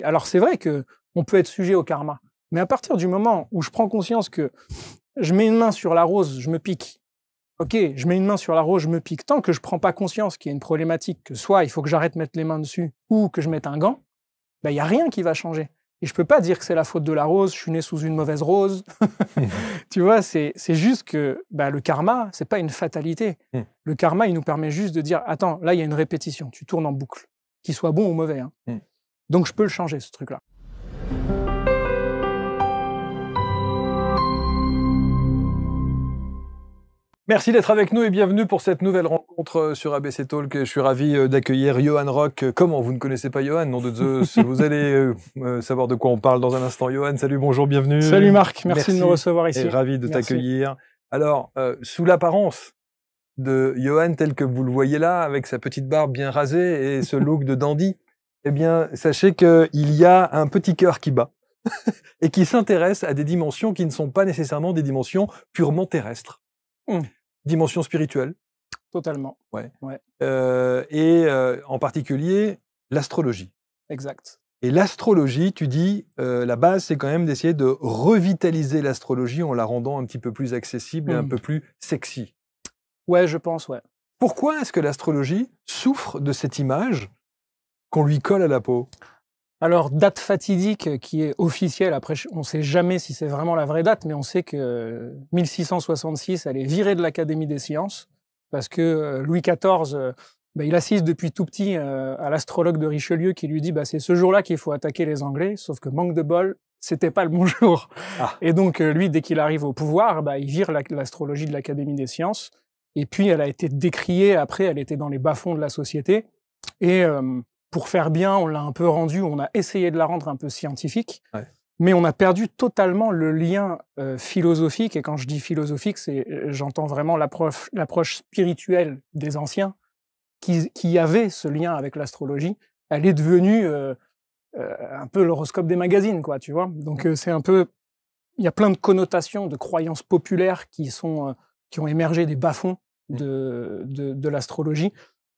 Alors c'est vrai qu'on peut être sujet au karma, mais à partir du moment où je prends conscience que je mets une main sur la rose, je me pique. Ok, je mets une main sur la rose, je me pique. Tant que je prends pas conscience qu'il y a une problématique, que soit il faut que j'arrête de mettre les mains dessus, ou que je mette un gant, il y a rien qui va changer. Et je peux pas dire que c'est la faute de la rose, je suis né sous une mauvaise rose. Tu vois, c'est juste que le karma, c'est pas une fatalité. Le karma, il nous permet juste de dire, attends, là, il y a une répétition, tu tournes en boucle, qu'il soit bon ou mauvais. Hein. Donc, je peux le changer, ce truc-là. Merci d'être avec nous et bienvenue pour cette nouvelle rencontre sur ABC Talk. Je suis ravi d'accueillir Johan Rock. Comment vous ne connaissez pas Johan, nom de Zeus? Vous allez savoir de quoi on parle dans un instant. Johan, salut, bonjour, bienvenue. Salut Marc, merci de nous recevoir ici. Et ravi de t'accueillir. Alors, sous l'apparence de Johan tel que vous le voyez là, avec sa petite barbe bien rasée et ce look de dandy, eh bien, sachez qu'il y a un petit cœur qui bat et qui s'intéresse à des dimensions qui ne sont pas nécessairement des dimensions purement terrestres. Dimension spirituelle. Totalement. Ouais. Ouais. En particulier, l'astrologie. Exact. Et l'astrologie, tu dis, la base, c'est quand même d'essayer de revitaliser l'astrologie en la rendant un petit peu plus accessible et un peu plus sexy. Ouais, je pense, ouais. Pourquoi est-ce que l'astrologie souffre de cette image qu'on lui colle à la peau? Alors, date fatidique qui est officielle, après on ne sait jamais si c'est vraiment la vraie date, mais on sait que 1666, elle est virée de l'Académie des sciences, parce que Louis XIV, il assiste depuis tout petit à l'astrologue de Richelieu qui lui dit c'est ce jour-là qu'il faut attaquer les Anglais, sauf que manque de bol, c'était pas le bon jour. Et donc lui, dès qu'il arrive au pouvoir, il vire l'astrologie de l'Académie des sciences, et puis elle a été décriée, après elle était dans les bas-fonds de la société, et pour faire bien, on l'a un peu rendue, on a essayé de la rendre un peu scientifique, mais on a perdu totalement le lien philosophique, et quand je dis philosophique, j'entends vraiment l'approche spirituelle des anciens, qui avait ce lien avec l'astrologie. Elle est devenue un peu l'horoscope des magazines, quoi, tu vois. Donc c'est un peu... Il y a plein de connotations, de croyances populaires qui ont émergé des bas-fonds de l'astrologie.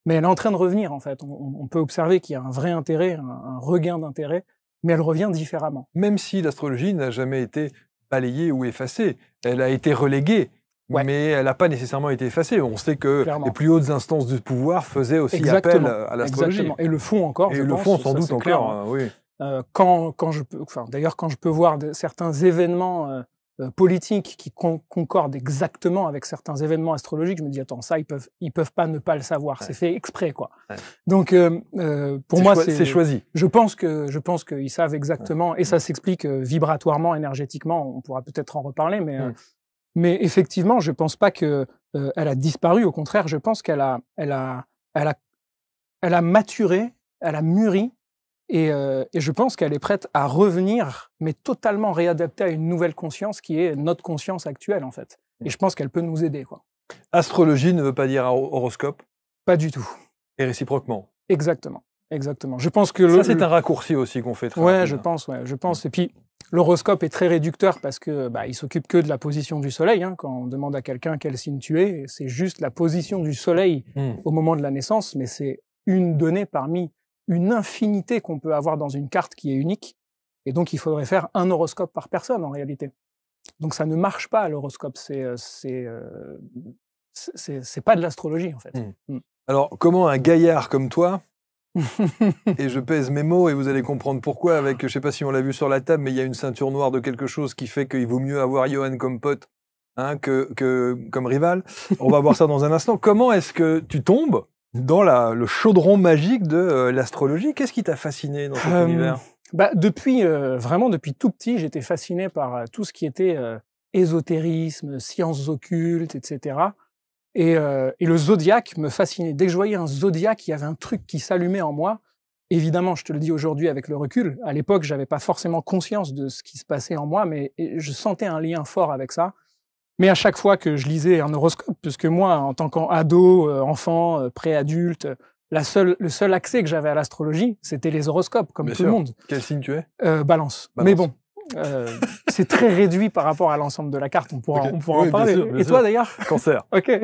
Mais elle est en train de revenir, en fait. On peut observer qu'il y a un vrai intérêt, un regain d'intérêt, mais elle revient différemment. Même si l'astrologie n'a jamais été balayée ou effacée, elle a été reléguée, mais elle n'a pas nécessairement été effacée. On sait que les plus hautes instances du pouvoir faisaient aussi appel à l'astrologie. Exactement. Et le font encore, je pense. Et le font sans doute encore, oui. D'ailleurs, quand je peux voir certains événements politiques qui concordent exactement avec certains événements astrologiques, je me dis attends, ça ils peuvent pas ne pas le savoir, c'est fait exprès, quoi. Donc pour moi c'est choisi. Je pense qu'ils savent exactement, et ça s'explique vibratoirement, énergétiquement. On pourra peut-être en reparler, mais effectivement, je pense pas que elle a disparu. Au contraire, je pense qu'elle a maturé, elle a mûri. Et je pense qu'elle est prête à revenir, mais totalement réadaptée à une nouvelle conscience qui est notre conscience actuelle, en fait. Et je pense qu'elle peut nous aider, quoi. Astrologie ne veut pas dire horoscope? Pas du tout. Et réciproquement? Exactement. Exactement. Je pense que ça, c'est un raccourci aussi qu'on fait très rapide. Je pense. Et puis, l'horoscope est très réducteur parce que il s'occupe que de la position du soleil. Hein, quand on demande à quelqu'un quel signe tu es, c'est juste la position du soleil au moment de la naissance, mais c'est une donnée parmi une infinité qu'on peut avoir dans une carte qui est unique, et donc il faudrait faire un horoscope par personne en réalité. Donc ça ne marche pas, l'horoscope, c'est pas de l'astrologie en fait. Alors comment un gaillard comme toi, et je pèse mes mots et vous allez comprendre pourquoi, avec, je sais pas si on l'a vu sur la table, mais il y a une ceinture noire de quelque chose qui fait qu'il vaut mieux avoir Johan comme pote que comme rival. On va voir ça dans un instant. Comment est-ce que tu tombes dans le chaudron magique de l'astrologie? Qu'est-ce qui t'a fasciné dans cet univers? Vraiment depuis tout petit, j'étais fasciné par tout ce qui était ésotérisme, sciences occultes, etc. Et le zodiaque me fascinait. Dès que je voyais un zodiaque, il y avait un truc qui s'allumait en moi. Évidemment, je te le dis aujourd'hui avec le recul, à l'époque, j'avais pas forcément conscience de ce qui se passait en moi, mais je sentais un lien fort avec ça. Mais à chaque fois que je lisais un horoscope, puisque moi, en tant qu'ado, enfant, préadulte, le seul accès que j'avais à l'astrologie, c'était les horoscopes, comme tout le monde. Quel signe tu es? Balance. Mais bon, c'est très réduit par rapport à l'ensemble de la carte. On pourra en parler. Bien sûr. Et toi, d'ailleurs? Cancer. Ok.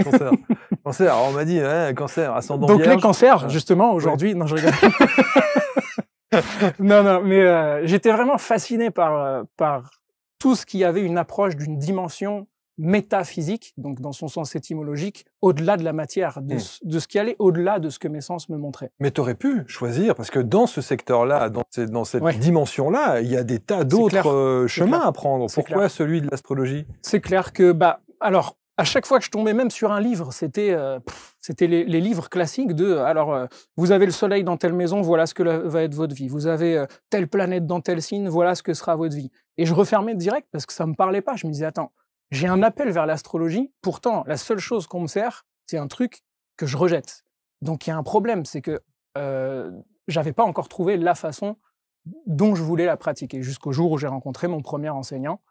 Cancer. Alors, on m'a dit, cancer, ascendant Donc vierge. les cancers, justement, aujourd'hui... Non, je rigole. Non, non, mais j'étais vraiment fasciné par tout ce qui avait une approche d'une dimension métaphysique, donc dans son sens étymologique, au-delà de la matière, de ce qui allait au-delà de ce que mes sens me montraient. Mais tu aurais pu choisir, parce que dans ce secteur-là, dans cette Ouais. dimension-là, il y a des tas d'autres chemins à prendre. Pourquoi celui de l'astrologie? C'est clair que, alors, à chaque fois que je tombais même sur un livre, c'était les livres classiques de, vous avez le soleil dans telle maison, voilà ce que va être votre vie. Vous avez telle planète dans tel signe, voilà ce que sera votre vie. Et je refermais direct parce que ça me parlait pas. Je me disais, attends, j'ai un appel vers l'astrologie. Pourtant, la seule chose qu'on me sert, c'est un truc que je rejette. Donc il y a un problème, c'est que j'avais pas encore trouvé la façon dont je voulais la pratiquer, jusqu'au jour où j'ai rencontré mon premier enseignant.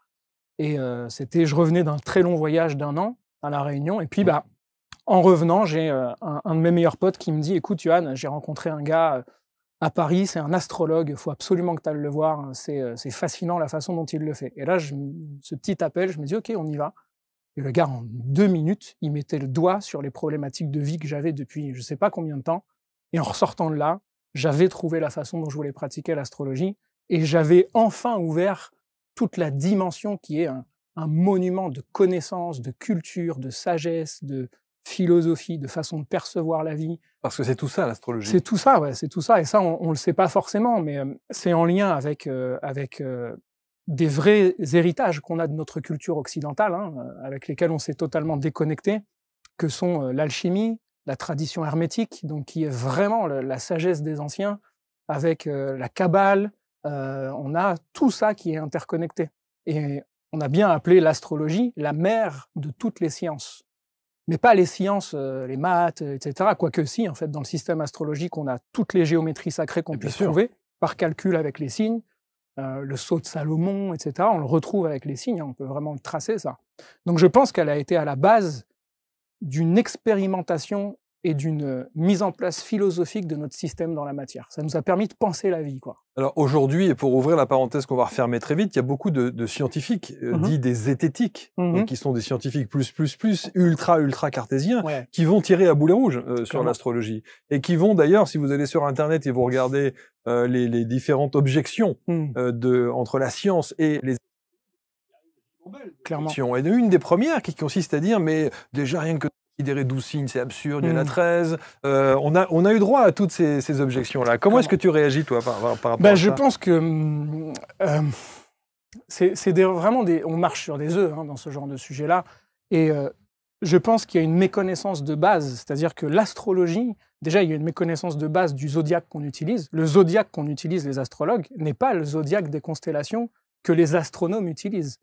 Et je revenais d'un très long voyage d'1 an à La Réunion. Et puis, en revenant, j'ai un de mes meilleurs potes qui me dit, écoute, Yohan, j'ai rencontré un gars à Paris, c'est un astrologue, il faut absolument que tu ailles le voir. C'est fascinant la façon dont il le fait. Et là, ce petit appel, je me dis, OK, on y va. Et le gars, en 2 minutes, il mettait le doigt sur les problématiques de vie que j'avais depuis je ne sais pas combien de temps. Et en ressortant de là, j'avais trouvé la façon dont je voulais pratiquer l'astrologie. Et j'avais enfin ouvert toute la dimension qui est un monument de connaissances, de culture, de sagesse, de philosophie, de façon de percevoir la vie. Parce que c'est tout ça, l'astrologie. C'est tout ça, ouais, c'est tout ça. Et ça, on le sait pas forcément, mais c'est en lien avec des vrais héritages qu'on a de notre culture occidentale, avec lesquels on s'est totalement déconnecté, que sont l'alchimie, la tradition hermétique, donc qui est vraiment la sagesse des anciens, avec la Kabbale. On a tout ça qui est interconnecté. Et on a bien appelé l'astrologie la mère de toutes les sciences. Mais pas les sciences, les maths, etc. Quoique si, en fait, dans le système astrologique, on a toutes les géométries sacrées qu'on puisse trouver, par calcul avec les signes, le sceau de Salomon, etc. On le retrouve avec les signes, on peut vraiment le tracer, ça. Donc je pense qu'elle a été à la base d'une expérimentation et d'une mise en place philosophique de notre système dans la matière. Ça nous a permis de penser la vie, quoi. Alors aujourd'hui, et pour ouvrir la parenthèse qu'on va refermer très vite, il y a beaucoup de scientifiques, dits des zététiques, donc qui sont des scientifiques ultra cartésiens, qui vont tirer à boulet rouge sur l'astrologie. Et qui vont d'ailleurs, si vous allez sur Internet et vous regardez les différentes objections entre la science et les... Clairement. Et une des premières qui consiste à dire, mais déjà rien que considérer 12 signes, c'est absurde, il y en a 13. On a eu droit à toutes ces objections-là. Comment est-ce que tu réagis, toi, par rapport à ça? Je pense que c'est vraiment on marche sur des œufs dans ce genre de sujet-là. Et je pense qu'il y a une méconnaissance de base, c'est-à-dire que l'astrologie, déjà, il y a une méconnaissance de base du zodiaque qu'on utilise. Le zodiaque qu'on utilise, les astrologues, n'est pas le zodiaque des constellations que les astronomes utilisent.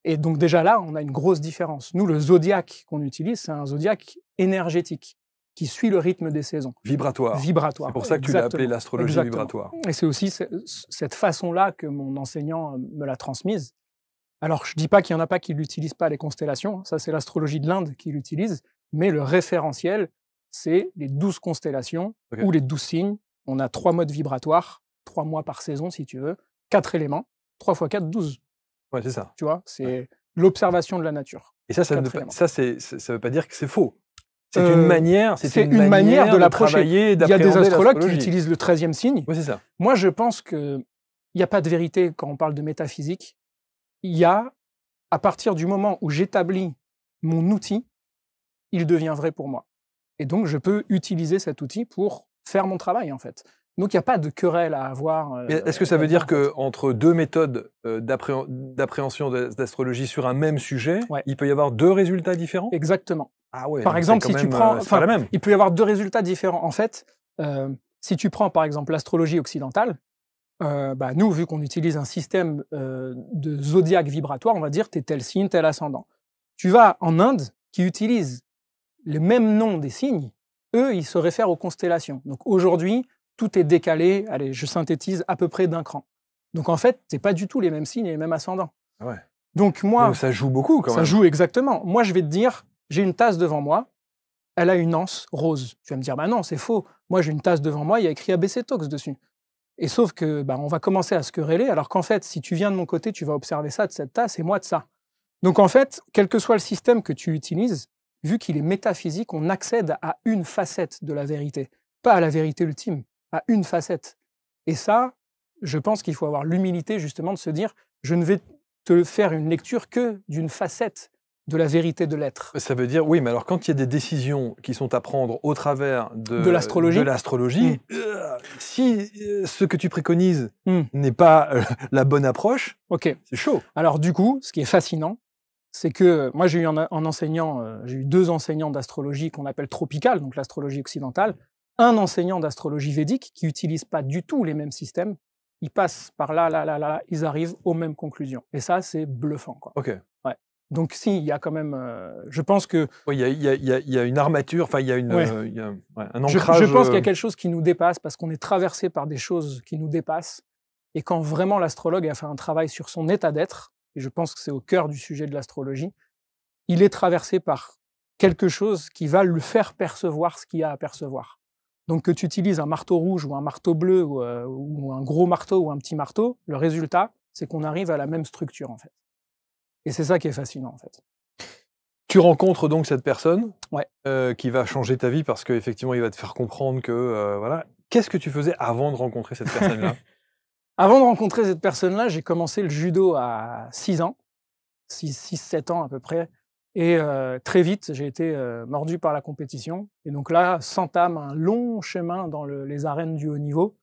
Et donc déjà là, on a une grosse différence. Nous, le zodiaque qu'on utilise, c'est un zodiaque énergétique qui suit le rythme des saisons. Vibratoire. Vibratoire. C'est pour ça que tu l'as appelé l'astrologie vibratoire. Et c'est aussi cette façon-là que mon enseignant me l'a transmise. Alors, je dis pas qu'il y en a pas qui l'utilisent pas, les constellations. Ça, c'est l'astrologie de l'Inde qui l'utilise. Mais le référentiel, c'est les 12 constellations ou les 12 signes. On a 3 modes vibratoires, 3 mois par saison, si tu veux, 4 éléments, 3 x 4, 12. Ouais, c'est ça. Tu vois, c'est l'observation de la nature. Et ça veut pas dire que c'est faux. C'est une manière, une manière de l'approcher. Il y a des astrologues qui utilisent le 13e signe. Oui, c'est ça. Moi, je pense qu'il n'y a pas de vérité quand on parle de métaphysique. Il y a, à partir du moment où j'établis mon outil, il devient vrai pour moi. Et donc, je peux utiliser cet outil pour faire mon travail, en fait. Donc, il n'y a pas de querelle à avoir. Est-ce que ça veut dire qu'entre deux méthodes d'appréhension d'astrologie sur un même sujet, il peut y avoir 2 résultats différents? Exactement. Ah ouais, par exemple, si tu prends... c'est pas la même. Il peut y avoir 2 résultats différents. En fait, si tu prends, par exemple, l'astrologie occidentale, nous, vu qu'on utilise un système de zodiaque vibratoire, on va dire t'es tel signe, tel ascendant. Tu vas en Inde, qui utilise les mêmes noms des signes, eux, ils se réfèrent aux constellations. Donc aujourd'hui, tout est décalé, allez, je synthétise, à peu près d'un cran. Donc en fait, c'est pas du tout les mêmes signes et les mêmes ascendants. Ah ouais. Donc moi... Donc ça joue beaucoup quand même. Ça joue exactement. Moi, je vais te dire, j'ai une tasse devant moi, elle a une anse rose. Tu vas me dire, non, c'est faux. Moi, j'ai une tasse devant moi, il y a écrit ABC Talks dessus. Et sauf que, on va commencer à se quereller, alors qu'en fait, si tu viens de mon côté, tu vas observer ça de cette tasse et moi de ça. Donc en fait, quel que soit le système que tu utilises, vu qu'il est métaphysique, on accède à une facette de la vérité. Pas à la vérité ultime, à une facette. Et ça, je pense qu'il faut avoir l'humilité justement de se dire je ne vais te faire une lecture que d'une facette de la vérité de l'être. Ça veut dire, oui, mais alors quand il y a des décisions qui sont à prendre au travers De l'astrologie. Si ce que tu préconises n'est pas la bonne approche, Ok. c'est chaud. Alors du coup, ce qui est fascinant, c'est que moi j'ai eu un enseignant, j'ai eu 2 enseignants d'astrologie qu'on appelle tropicale, donc l'astrologie occidentale, un enseignant d'astrologie védique qui n'utilise pas du tout les mêmes systèmes. Ils passent par là, ils arrivent aux mêmes conclusions. Et ça, c'est bluffant, quoi. Ok. Ouais. Donc si, il y a quand même, je pense que... Oui, il y a une armature, enfin il y a, il y a un Je ancrage. pense qu'il y a quelque chose qui nous dépasse parce qu'on est traversé par des choses qui nous dépassent. Et quand vraiment l'astrologue a fait un travail sur son état d'être, et je pense que c'est au cœur du sujet de l'astrologie, il est traversé par quelque chose qui va lui faire percevoir ce qu'il y a à percevoir. Donc que tu utilises un marteau rouge ou un marteau bleu ou un gros marteau ou un petit marteau, le résultat, c'est qu'on arrive à la même structure en fait. Et c'est ça qui est fascinant en fait. Tu rencontres donc cette personne Ouais. Qui va changer ta vie parce qu'effectivement, il va te faire comprendre que, voilà. Qu'est-ce que tu faisais avant de rencontrer cette personne-là? Avant de rencontrer cette personne-là, j'ai commencé le judo à 6 ans, 6-7 ans à peu près. Et très vite, j'ai été mordu par la compétition. Et donc là, s'entame un long chemin dans les arènes du haut niveau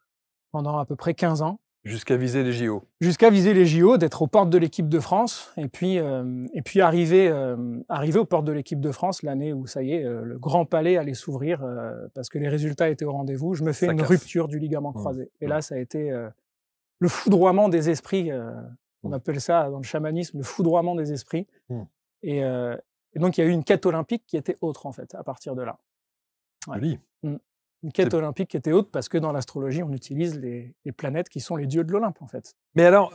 pendant à peu près 15 ans. Jusqu'à viser les JO. Jusqu'à viser les JO, d'être aux portes de l'équipe de France. Et puis arriver aux portes de l'équipe de France l'année où, ça y est, le Grand Palais allait s'ouvrir parce que les résultats étaient au rendez-vous. Je me fais une rupture du ligament croisé. Et là, ça a été le foudroiement des esprits. On appelle ça dans le chamanisme le foudroiement des esprits. Et donc, il y a eu une quête olympique qui était autre, en fait, à partir de là. Ouais. Joli. Une quête olympique qui était haute parce que dans l'astrologie, on utilise les planètes qui sont les dieux de l'Olympe, en fait. Mais alors,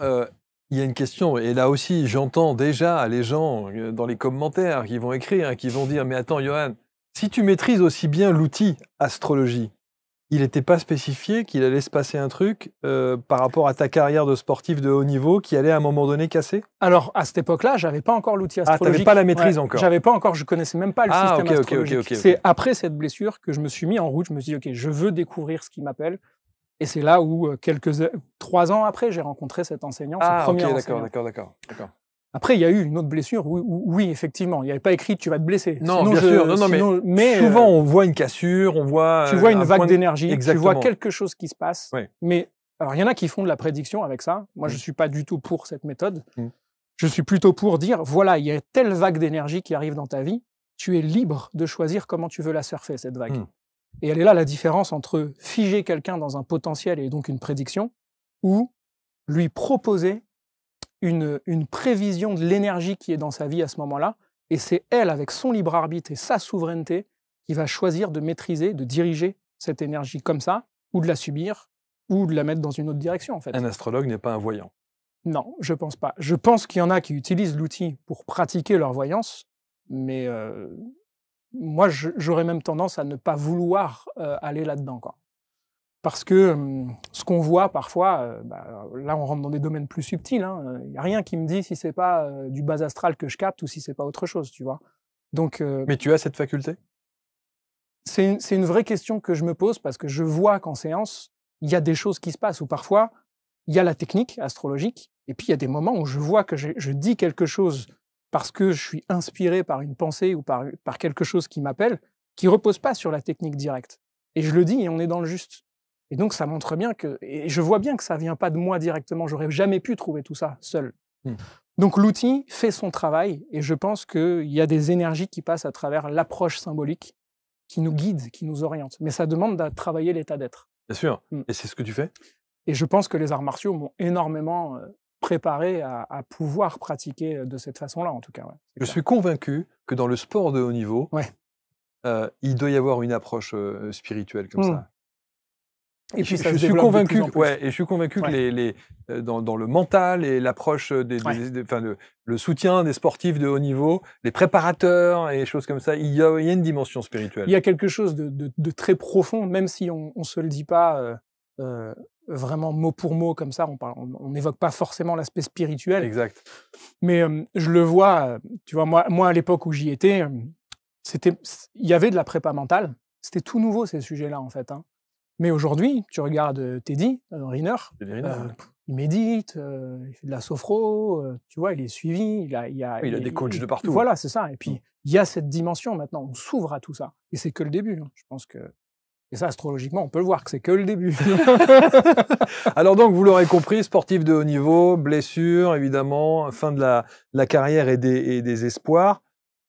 il y a une question, et là aussi, j'entends déjà les gens dans les commentaires qui vont écrire, qui vont dire « Mais attends, Johan, si tu maîtrises aussi bien l'outil astrologie, il n'était pas spécifié qu'il allait se passer un truc par rapport à ta carrière de sportif de haut niveau qui allait à un moment donné casser ?» Alors, à cette époque-là, j'avais pas encore l'outil astrologique. Ah, t'avais pas la maîtrise encore. J'avais pas encore, je connaissais même pas le système astrologique. Okay. C'est après cette blessure que je me suis mis en route. Je me suis dit, OK, je veux découvrir ce qui m'appelle. Et c'est là où, 3 ans après, j'ai rencontré cet enseignant, ce premier enseignant. D'accord. Après, il y a eu une autre blessure. Oui, effectivement. Il n'y avait pas écrit « tu vas te blesser ». Non, sinon, bien sûr. Mais souvent, on voit une cassure, on voit... Tu vois une vague d'énergie, tu vois quelque quelque chose qui se passe. Oui. Mais alors, il y en a qui font de la prédiction avec ça. Moi, je ne suis pas du tout pour cette méthode. Je suis plutôt pour dire, voilà, il y a telle vague d'énergie qui arrive dans ta vie. Tu es libre de choisir comment tu veux la surfer, cette vague. Et elle est là la différence entre figer quelqu'un dans un potentiel et donc une prédiction, ou lui proposer une prévision de l'énergie qui est dans sa vie à ce moment-là, et c'est elle, avec son libre arbitre et sa souveraineté, qui va choisir de maîtriser, de diriger cette énergie comme ça, ou de la subir, ou de la mettre dans une autre direction, en fait. Un astrologue n'est pas un voyant. Non, je pense pas. Je pense qu'il y en a qui utilisent l'outil pour pratiquer leur voyance, mais moi, j'aurais même tendance à ne pas vouloir aller là-dedans, quoi. Parce que ce qu'on voit parfois, là on rentre dans des domaines plus subtils, il n'y a rien qui me dit si c'est pas du bas astral que je capte ou si c'est pas autre chose, tu vois. Donc, mais tu as cette faculté? C'est une vraie question que je me pose parce que je vois qu'en séance, il y a des choses qui se passent où parfois, il y a la technique astrologique et puis il y a des moments où je vois que je dis quelque chose parce que je suis inspiré par une pensée ou par quelque chose qui m'appelle, qui repose pas sur la technique directe. Et je le dis et on est dans le juste. Et donc, ça montre bien que... Et je vois bien que ça vient pas de moi directement. J'aurais jamais pu trouver tout ça seul. Donc, l'outil fait son travail. Et je pense qu'il y a des énergies qui passent à travers l'approche symbolique qui nous guide, qui nous oriente. Mais ça demande de travailler l'état d'être. Bien sûr. Et c'est ce que tu fais? Et je pense que les arts martiaux m'ont énormément préparé à pouvoir pratiquer de cette façon-là, en tout cas. Ouais, je suis convaincu que dans le sport de haut niveau, il doit y avoir une approche spirituelle comme ça. Et puis je suis convaincu, et je suis convaincu que dans le mental et l'approche le soutien des sportifs de haut niveau, les préparateurs et des choses comme ça, il y a une dimension spirituelle. Il y a quelque chose de très profond, même si on se le dit pas vraiment mot pour mot comme ça, on n'évoque pas forcément l'aspect spirituel. Exact. Mais je le vois, tu vois, moi à l'époque où j'y étais, il y avait de la prépa mentale. C'était tout nouveau ces sujets-là en fait. Mais aujourd'hui, tu regardes Teddy Riner, il médite, il fait de la sophro, tu vois, il est suivi, il a des coachs de partout. Voilà, c'est ça. Et puis, il y a cette dimension maintenant, on s'ouvre à tout ça. Et c'est que le début, hein. Je pense que... Et ça, astrologiquement, on peut le voir que c'est que le début. Alors donc, vous l'aurez compris, sportif de haut niveau, blessure, évidemment, fin de la carrière et des espoirs.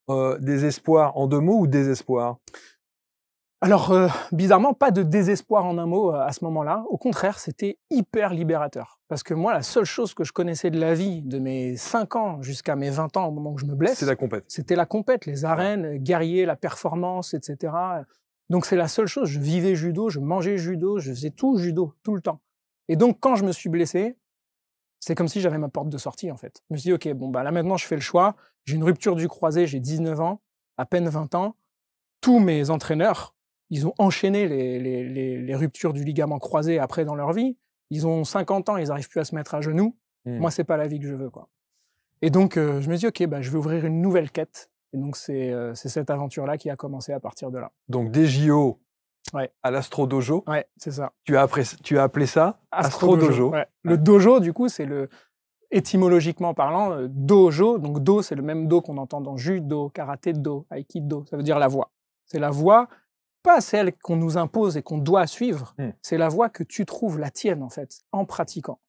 Des espoirs en 2 mots ou désespoir? Alors, bizarrement, pas de désespoir en un mot à ce moment-là. Au contraire, c'était hyper libérateur. Parce que moi, la seule chose que je connaissais de la vie, de mes 5 ans jusqu'à mes 20 ans, au moment où je me blesse, c'est la compète. C'était la compète, les arènes, guerrier, la performance, etc. Donc, c'est la seule chose. Je vivais judo, je mangeais judo, je faisais tout judo, tout le temps. Et donc, quand je me suis blessé, c'est comme si j'avais ma porte de sortie, en fait. Je me suis dit, OK, bon, bah là, maintenant, je fais le choix. J'ai une rupture du croisé, j'ai 19 ans, à peine 20 ans. Tous mes entraîneurs, ils ont enchaîné les ruptures du ligament croisé après dans leur vie. Ils ont 50 ans, ils n'arrivent plus à se mettre à genoux. Moi, c'est pas la vie que je veux, quoi. Et donc, je me dis, OK, bah, je vais ouvrir une nouvelle quête. Et donc, c'est cette aventure-là qui a commencé à partir de là. Donc, des JO ouais. à l'Astro Dojo. Ouais, c'est ça. Tu as appelé ça Astro Dojo. Ouais. Le dojo, du coup, c'est étymologiquement parlant, dojo. Donc, do, c'est le même do qu'on entend dans judo, karaté do, aikido. Ça veut dire la voie. C'est la voie, pas celle qu'on nous impose et qu'on doit suivre. C'est la voie que tu trouves, la tienne, en fait, en pratiquant.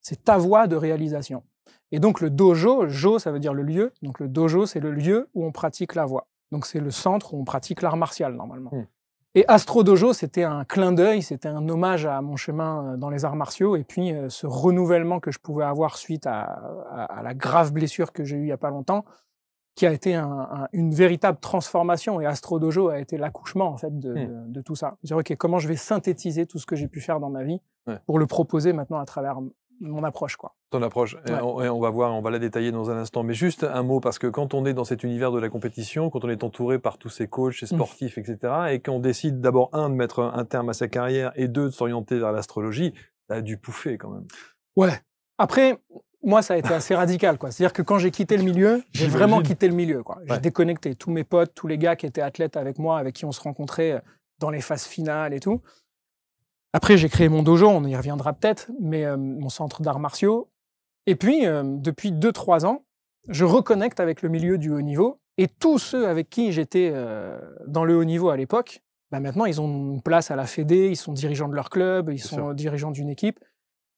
C'est ta voie de réalisation. Et donc, le dojo, jo, ça veut dire le lieu. Donc, le dojo, c'est le lieu où on pratique la voie. Donc, c'est le centre où on pratique l'art martial, normalement. Et Astro Dojo, c'était un clin d'œil, c'était un hommage à mon chemin dans les arts martiaux. Et puis, ce renouvellement que je pouvais avoir suite à la grave blessure que j'ai eue il n'y a pas longtemps, qui a été une véritable transformation. Et Astro Dojo a été l'accouchement, en fait, de tout ça. Dire, OK, comment je vais synthétiser tout ce que j'ai pu faire dans ma vie pour le proposer maintenant à travers mon approche, quoi. Ton approche. Et on va voir, on va la détailler dans un instant. Mais juste un mot, parce que quand on est dans cet univers de la compétition, quand on est entouré par tous ces coachs, ces sportifs, etc., et qu'on décide d'abord, de mettre un terme à sa carrière, et de s'orienter vers l'astrologie, ça a dû pouffer quand même. Ouais. Après, moi, ça a été assez radical, quoi. C'est-à-dire que quand j'ai quitté le milieu, j'ai vraiment quitté le milieu, quoi. J'ai déconnecté tous mes potes, tous les gars qui étaient athlètes avec moi, avec qui on se rencontrait dans les phases finales et tout. Après, j'ai créé mon dojo, on y reviendra peut-être, mais mon centre d'arts martiaux. Et puis, depuis 2-3 ans, je reconnecte avec le milieu du haut niveau. Et tous ceux avec qui j'étais dans le haut niveau à l'époque, bah maintenant, ils ont une place à la Fédé, ils sont dirigeants de leur club, ils sont dirigeants d'une équipe.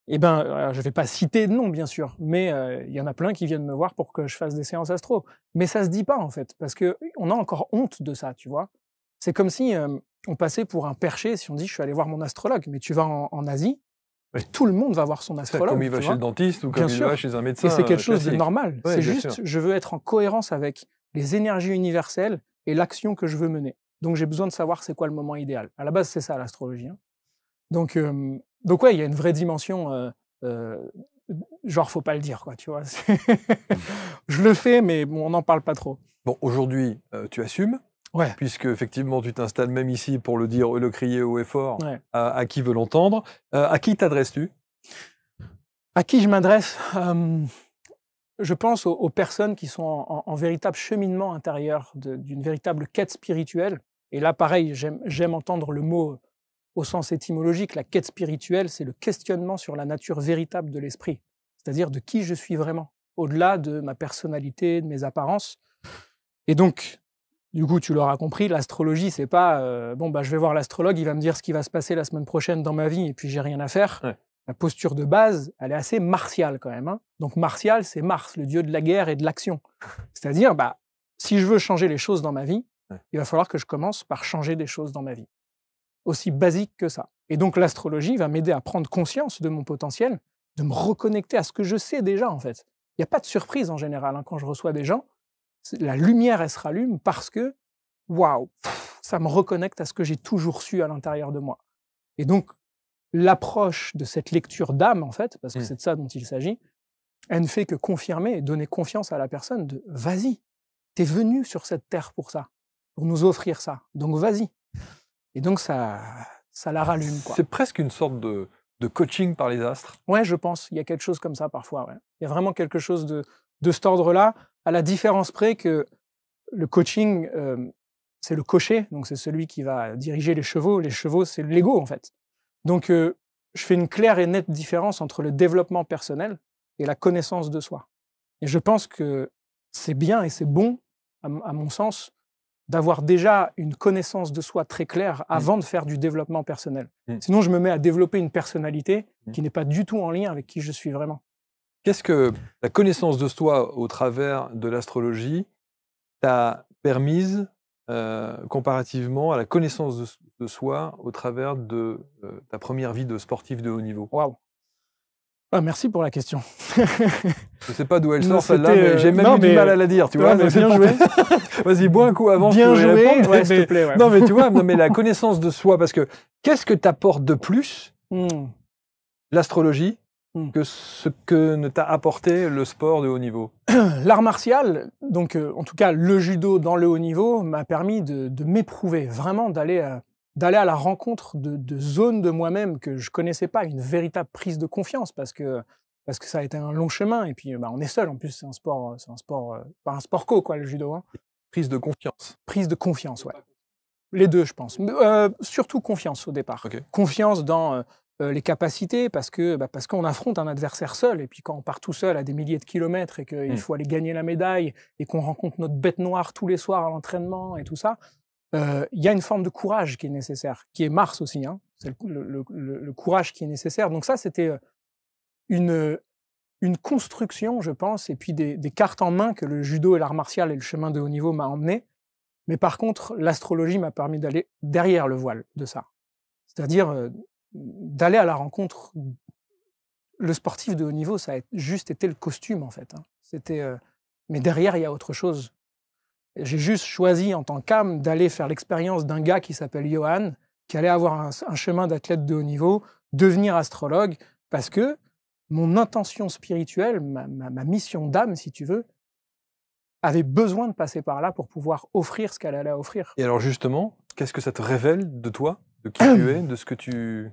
Et ben, je ne vais pas citer de nom, bien sûr, mais il y en a plein qui viennent me voir pour que je fasse des séances astro. Mais ça se dit pas, en fait, parce qu'on a encore honte de ça, tu vois. C'est comme si on passait pour un perché si on dit « je suis allé voir mon astrologue ». Mais tu vas en Asie, tout le monde va voir son astrologue. Comme il va chez le dentiste ou comme il va chez un médecin. Et c'est quelque chose de classique. normal. C'est juste, je veux être en cohérence avec les énergies universelles et l'action que je veux mener. Donc j'ai besoin de savoir c'est quoi le moment idéal. À la base, c'est ça l'astrologie. Hein. Donc ouais, il y a une vraie dimension, genre faut pas le dire, quoi, tu vois. Je le fais, mais bon, on n'en parle pas trop. Bon, aujourd'hui, tu assumes. Ouais. Puisque effectivement tu t'installes même ici pour le dire, le crier haut et fort à qui veut l'entendre. À qui t'adresses-tu? À qui je m'adresse? Je pense aux personnes qui sont en véritable cheminement intérieur d'une véritable quête spirituelle. Et là, pareil, j'aime entendre le mot au sens étymologique. La quête spirituelle, c'est le questionnement sur la nature véritable de l'esprit, c'est-à-dire de qui je suis vraiment, au-delà de ma personnalité, de mes apparences. Et donc, du coup, tu l'auras compris, l'astrologie, c'est pas bon, bah, je vais voir l'astrologue, il va me dire ce qui va se passer la semaine prochaine dans ma vie et puis j'ai rien à faire. Ouais. La posture de base, elle est assez martiale quand même. Hein. Donc, martial, c'est Mars, le dieu de la guerre et de l'action. C'est-à-dire, bah, si je veux changer les choses dans ma vie, il va falloir que je commence par changer des choses dans ma vie. Aussi basique que ça. Et donc, l'astrologie va m'aider à prendre conscience de mon potentiel, de me reconnecter à ce que je sais déjà, en fait. Il n'y a pas de surprise en général hein, quand je reçois des gens. La lumière, elle se rallume parce que, waouh, ça me reconnecte à ce que j'ai toujours su à l'intérieur de moi. Et donc, l'approche de cette lecture d'âme, en fait, parce que c'est de ça dont il s'agit, elle ne fait que confirmer et donner confiance à la personne de « vas-y, t'es venu sur cette terre pour ça, pour nous offrir ça, donc vas-y ». Et donc, ça la rallume, quoi. C'est presque une sorte de coaching par les astres. Ouais, je pense. Il y a quelque chose comme ça parfois. Ouais. Il y a vraiment quelque chose de cet ordre-là, à la différence près que le coaching, c'est le cocher, donc c'est celui qui va diriger les chevaux. Les chevaux, c'est l'ego, en fait. Donc, je fais une claire et nette différence entre le développement personnel et la connaissance de soi. Et je pense que c'est bien et c'est bon, à mon sens, d'avoir déjà une connaissance de soi très claire avant de faire du développement personnel. Sinon, je me mets à développer une personnalité qui n'est pas du tout en lien avec qui je suis vraiment. Qu'est-ce que la connaissance de soi au travers de l'astrologie t'a permise comparativement à la connaissance de soi au travers de ta première vie de sportif de haut niveau? Waouh! Ah, merci pour la question. Je sais pas d'où elle Non, sort celle-là, c'était, mais j'ai même eu du mal à la dire, tu vois. mais c'est bien pour- joué. Vas-y, bois un coup avant. Bien je peux y joué, répondre, ouais, mais- s'il te plaît. Ouais. Non, mais tu vois, non, mais la connaissance de soi, parce que qu'est-ce que t'apporte de plus l'astrologie que ce que ne t'a apporté le sport de haut niveau? L'art martial, donc en tout cas le judo dans le haut niveau, m'a permis de m'éprouver, vraiment d'aller à la rencontre de zones de moi-même que je connaissais pas, une véritable prise de confiance parce que ça a été un long chemin et puis on est seul en plus, c'est un sport pas un sport co quoi le judo, hein. Prise de confiance. Prise de confiance, ouais. Les deux je pense, mais, surtout confiance au départ. Ok. Confiance dans les capacités parce qu'on affronte un adversaire seul et puis quand on part tout seul à des milliers de kilomètres et qu'il faut aller gagner la médaille et qu'on rencontre notre bête noire tous les soirs à l'entraînement et tout ça, il y a une forme de courage qui est nécessaire, qui est Mars aussi, hein. C'est le courage qui est nécessaire. Donc ça, c'était une construction, je pense, et puis des cartes en main que le judo et l'art martial et le chemin de haut niveau m'a emmené. Mais par contre, l'astrologie m'a permis d'aller derrière le voile de ça. C'est-à-dire d'aller à la rencontre. Le sportif de haut niveau, ça a juste été le costume, en fait, hein. C'était, mais derrière, il y a autre chose. J'ai juste choisi, en tant qu'âme, d'aller faire l'expérience d'un gars qui s'appelle Johan, qui allait avoir un chemin d'athlète de haut niveau, devenir astrologue, parce que mon intention spirituelle, ma mission d'âme, si tu veux, avait besoin de passer par là pour pouvoir offrir ce qu'elle allait offrir. Et alors justement, qu'est-ce que ça te révèle de toi, de qui tu es, de ce que tu...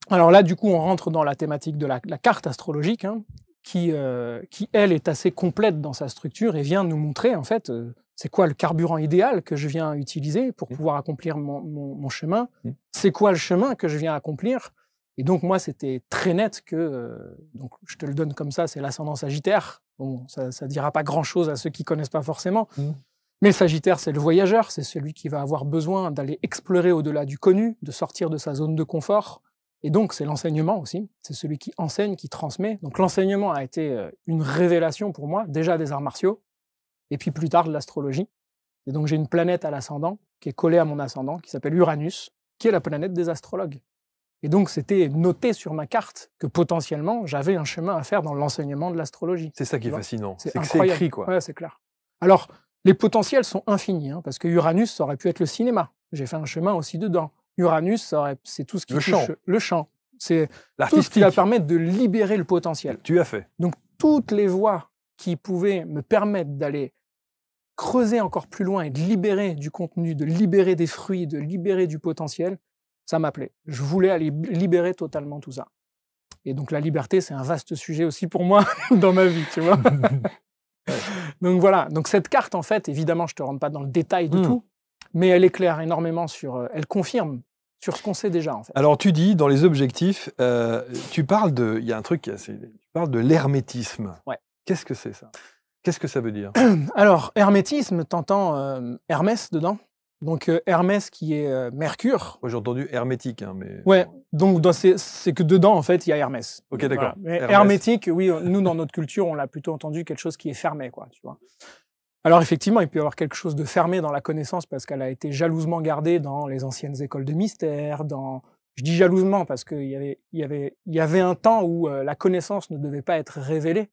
Alors là, du coup, on rentre dans la thématique de la carte astrologique, hein, qui, elle, est assez complète dans sa structure et vient nous montrer, en fait, c'est quoi le carburant idéal que je viens utiliser pour pouvoir accomplir mon chemin, c'est quoi le chemin que je viens accomplir. Et donc, moi, c'était très net que, donc, je te le donne comme ça, c'est l'ascendant Sagittaire. Bon, ça ne dira pas grand-chose à ceux qui ne connaissent pas forcément. Mais le Sagittaire, c'est le voyageur, c'est celui qui va avoir besoin d'aller explorer au-delà du connu, de sortir de sa zone de confort. Et donc, c'est l'enseignement aussi. C'est celui qui enseigne, qui transmet. Donc, l'enseignement a été une révélation pour moi, déjà des arts martiaux, et puis plus tard de l'astrologie. Et donc, j'ai une planète à l'ascendant, qui est collée à mon ascendant, qui s'appelle Uranus, qui est la planète des astrologues. Et donc, c'était noté sur ma carte que potentiellement, j'avais un chemin à faire dans l'enseignement de l'astrologie. C'est ça qui est fascinant. C'est que c'est incroyable. écrit, quoi. Ouais, c'est clair. Alors, les potentiels sont infinis, hein, parce que Uranus, ça aurait pu être le cinéma. J'ai fait un chemin aussi dedans. Uranus, c'est tout ce qui touche le chant. C'est tout ce qui va permettre de libérer le potentiel. Tu as fait. Donc, toutes les voies qui pouvaient me permettre d'aller creuser encore plus loin et de libérer du contenu, de libérer des fruits, de libérer du potentiel, ça m'appelait. Je voulais aller libérer totalement tout ça. Et donc, la liberté, c'est un vaste sujet aussi pour moi dans ma vie, tu vois. Donc, voilà. Donc, cette carte, en fait, évidemment, je ne te rentre pas dans le détail de tout, mais elle éclaire énormément sur... elle confirme sur ce qu'on sait déjà, en fait. Alors, tu dis, dans les objectifs, tu parles de... Il y a un truc qui est assez... Tu parles de l'hermétisme. Ouais. Qu'est-ce que c'est, ça? Qu'est-ce que ça veut dire? Alors, hermétisme, t'entends Hermès dedans. Donc, Hermès qui est Mercure. Moi, j'ai entendu hermétique, hein, mais... Ouais, donc c'est que dedans, en fait, il y a Hermès. Ok, d'accord. Voilà. Hermétique, oui, nous, dans notre culture, on l'a plutôt entendu quelque chose qui est fermé, quoi, tu vois. Alors, effectivement, il peut y avoir quelque chose de fermé dans la connaissance parce qu'elle a été jalousement gardée dans les anciennes écoles de mystère, je dis jalousement parce qu'il y avait un temps où la connaissance ne devait pas être révélée,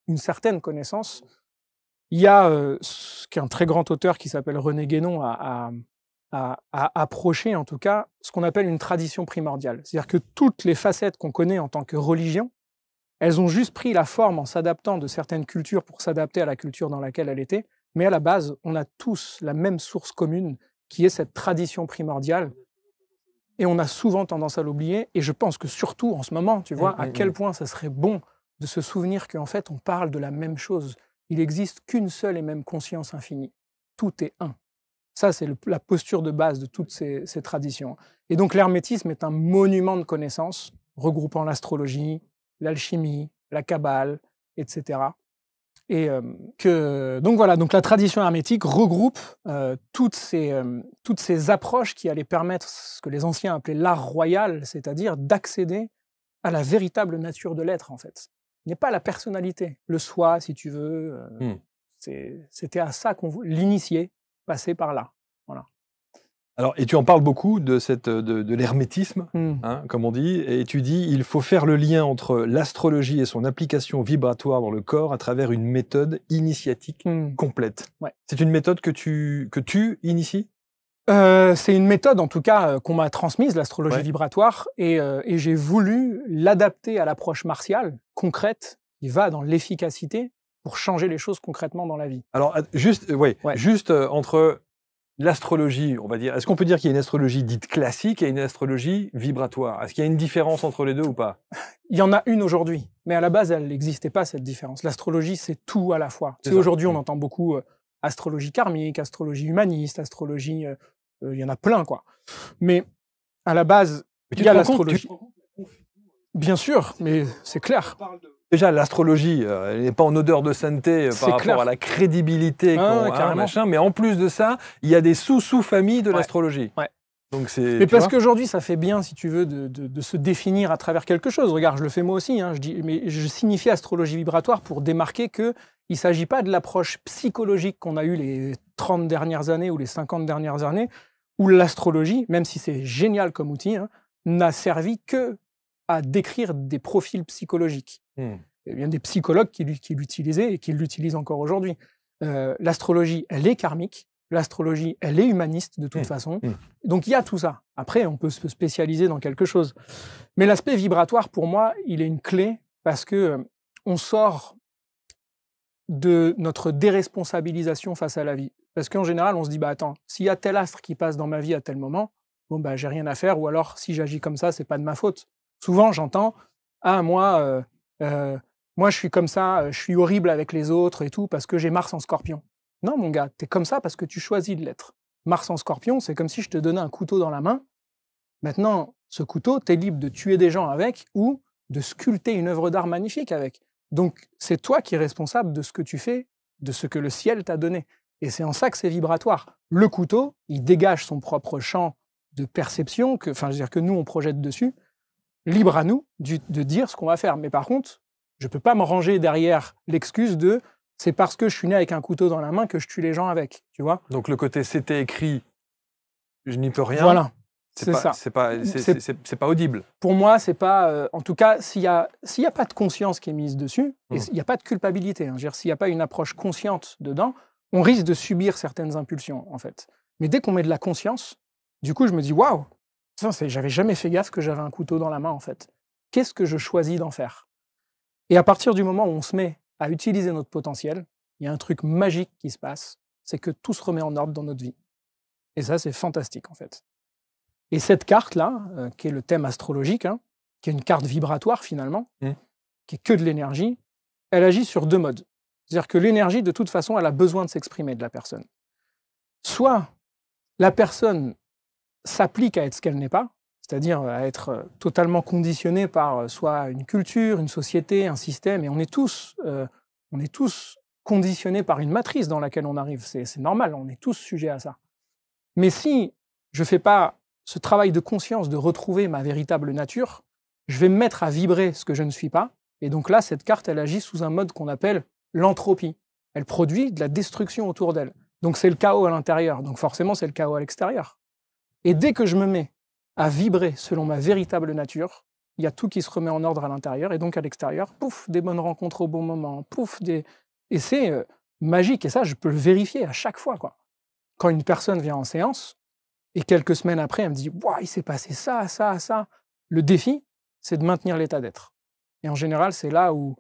une certaine connaissance. Il y a un très grand auteur qui s'appelle René Guénon à approcher, en tout cas, ce qu'on appelle une tradition primordiale. C'est-à-dire que toutes les facettes qu'on connaît en tant que religion, elles ont juste pris la forme en s'adaptant de certaines cultures pour s'adapter à la culture dans laquelle elle était. Mais à la base, on a tous la même source commune, qui est cette tradition primordiale. Et on a souvent tendance à l'oublier. Et je pense que surtout en ce moment, tu vois, à quel point ça serait bon de se souvenir qu'en fait, on parle de la même chose. Il n'existe qu'une seule et même conscience infinie. Tout est un. Ça, c'est la posture de base de toutes ces traditions. Et donc l'hermétisme est un monument de connaissances regroupant l'astrologie, l'alchimie, la kabbale, etc. Et donc voilà, donc la tradition hermétique regroupe toutes ces approches qui allaient permettre ce que les anciens appelaient l'art royal, c'est-à-dire d'accéder à la véritable nature de l'être, en fait. Ce n'est pas la personnalité, le soi, si tu veux. C'était à ça qu'on l'initier, passer par là. Voilà. Alors, et tu en parles beaucoup de l'hermétisme, hein, comme on dit, et tu dis il faut faire le lien entre l'astrologie et son application vibratoire dans le corps à travers une méthode initiatique complète. Ouais. C'est une méthode que tu inities? C'est une méthode, en tout cas, qu'on m'a transmise, l'astrologie Ouais. vibratoire, et j'ai voulu l'adapter à l'approche martiale, concrète, qui va dans l'efficacité pour changer les choses concrètement dans la vie. Alors, juste entre l'astrologie, on va dire, est-ce qu'on peut dire qu'il y a une astrologie dite classique et une astrologie vibratoire? Est-ce qu'il y a une différence entre les deux ou pas? Il y en a une aujourd'hui, mais à la base, elle n'existait pas, cette différence. L'astrologie, c'est tout à la fois. Tu sais, aujourd'hui, on entend beaucoup astrologie karmique, astrologie humaniste, astrologie... il y en a plein, quoi. Mais à la base, il y a l'astrologie. Bien sûr, mais c'est clair. Déjà, l'astrologie, elle n'est pas en odeur de sainteté par rapport à la crédibilité machin, mais en plus de ça, il y a des sous-familles de l'astrologie. Ouais. Donc mais parce qu'aujourd'hui, ça fait bien, si tu veux, de se définir à travers quelque chose. Regarde, je le fais moi aussi. Hein, mais je signifie astrologie vibratoire pour démarquer qu'il ne s'agit pas de l'approche psychologique qu'on a eue les 30 dernières années ou les 50 dernières années, où l'astrologie, même si c'est génial comme outil, hein, n'a servi que à décrire des profils psychologiques. Il y a des psychologues qui l'utilisaient et qui l'utilisent encore aujourd'hui. L'astrologie, elle est karmique. L'astrologie, elle est humaniste de toute façon. Donc il y a tout ça. Après, on peut se spécialiser dans quelque chose. Mais l'aspect vibratoire, pour moi, il est une clé parce que on sort de notre déresponsabilisation face à la vie. Parce qu'en général, on se dit, bah attends, s'il y a tel astre qui passe dans ma vie à tel moment, bon bah j'ai rien à faire, ou alors si j'agis comme ça, c'est pas de ma faute. Souvent, j'entends, ah moi je suis comme ça, je suis horrible avec les autres et tout parce que j'ai Mars en Scorpion. Non, mon gars, t'es comme ça parce que tu choisis de l'être. Mars en Scorpion, c'est comme si je te donnais un couteau dans la main. Maintenant, ce couteau, t'es libre de tuer des gens avec ou de sculpter une œuvre d'art magnifique avec. Donc, c'est toi qui es responsable de ce que tu fais, de ce que le ciel t'a donné. Et c'est en ça que c'est vibratoire. Le couteau, il dégage son propre champ de perception, que nous, on projette dessus. Libre à nous de dire ce qu'on va faire. Mais par contre, je ne peux pas me ranger derrière l'excuse de « c'est parce que je suis né avec un couteau dans la main que je tue les gens avec », tu vois. Donc le côté « c'était écrit, je n'y peux rien », voilà, c'est ça. C'est pas audible. Pour moi, c'est pas... en tout cas, s'il y a pas de conscience qui est mise dessus, et il n'y a pas de culpabilité, hein, s'il n'y a pas une approche consciente dedans, on risque de subir certaines impulsions, en fait. Mais dès qu'on met de la conscience, du coup, je me dis « waouh !» J'avais jamais fait gaffe que j'avais un couteau dans la main, en fait. Qu'est-ce que je choisis d'en faire? Et à partir du moment où on se met à utiliser notre potentiel, il y a un truc magique qui se passe, c'est que tout se remet en ordre dans notre vie. Et ça, c'est fantastique, en fait. Et cette carte-là, qui est le thème astrologique, hein, qui est une carte vibratoire, finalement, qui est que de l'énergie, elle agit sur deux modes. C'est-à-dire que l'énergie, de toute façon, elle a besoin de s'exprimer de la personne. Soit la personne s'applique à être ce qu'elle n'est pas, c'est-à-dire à être totalement conditionnée par soit une culture, une société, un système, et on est tous conditionnés par une matrice dans laquelle on arrive. C'est normal, on est tous sujets à ça. Mais si je ne fais pas ce travail de conscience de retrouver ma véritable nature, je vais me mettre à vibrer ce que je ne suis pas, et donc là, cette carte, elle agit sous un mode qu'on appelle l'entropie. Elle produit de la destruction autour d'elle. Donc c'est le chaos à l'intérieur, donc forcément c'est le chaos à l'extérieur. Et dès que je me mets à vibrer selon ma véritable nature, il y a tout qui se remet en ordre à l'intérieur, et donc à l'extérieur, pouf, des bonnes rencontres au bon moment, pouf, et c'est magique, et ça, je peux le vérifier à chaque fois, quoi. Quand une personne vient en séance, et quelques semaines après, elle me dit « Waouh, il s'est passé ça, ça, ça », le défi, c'est de maintenir l'état d'être. Et en général, c'est là où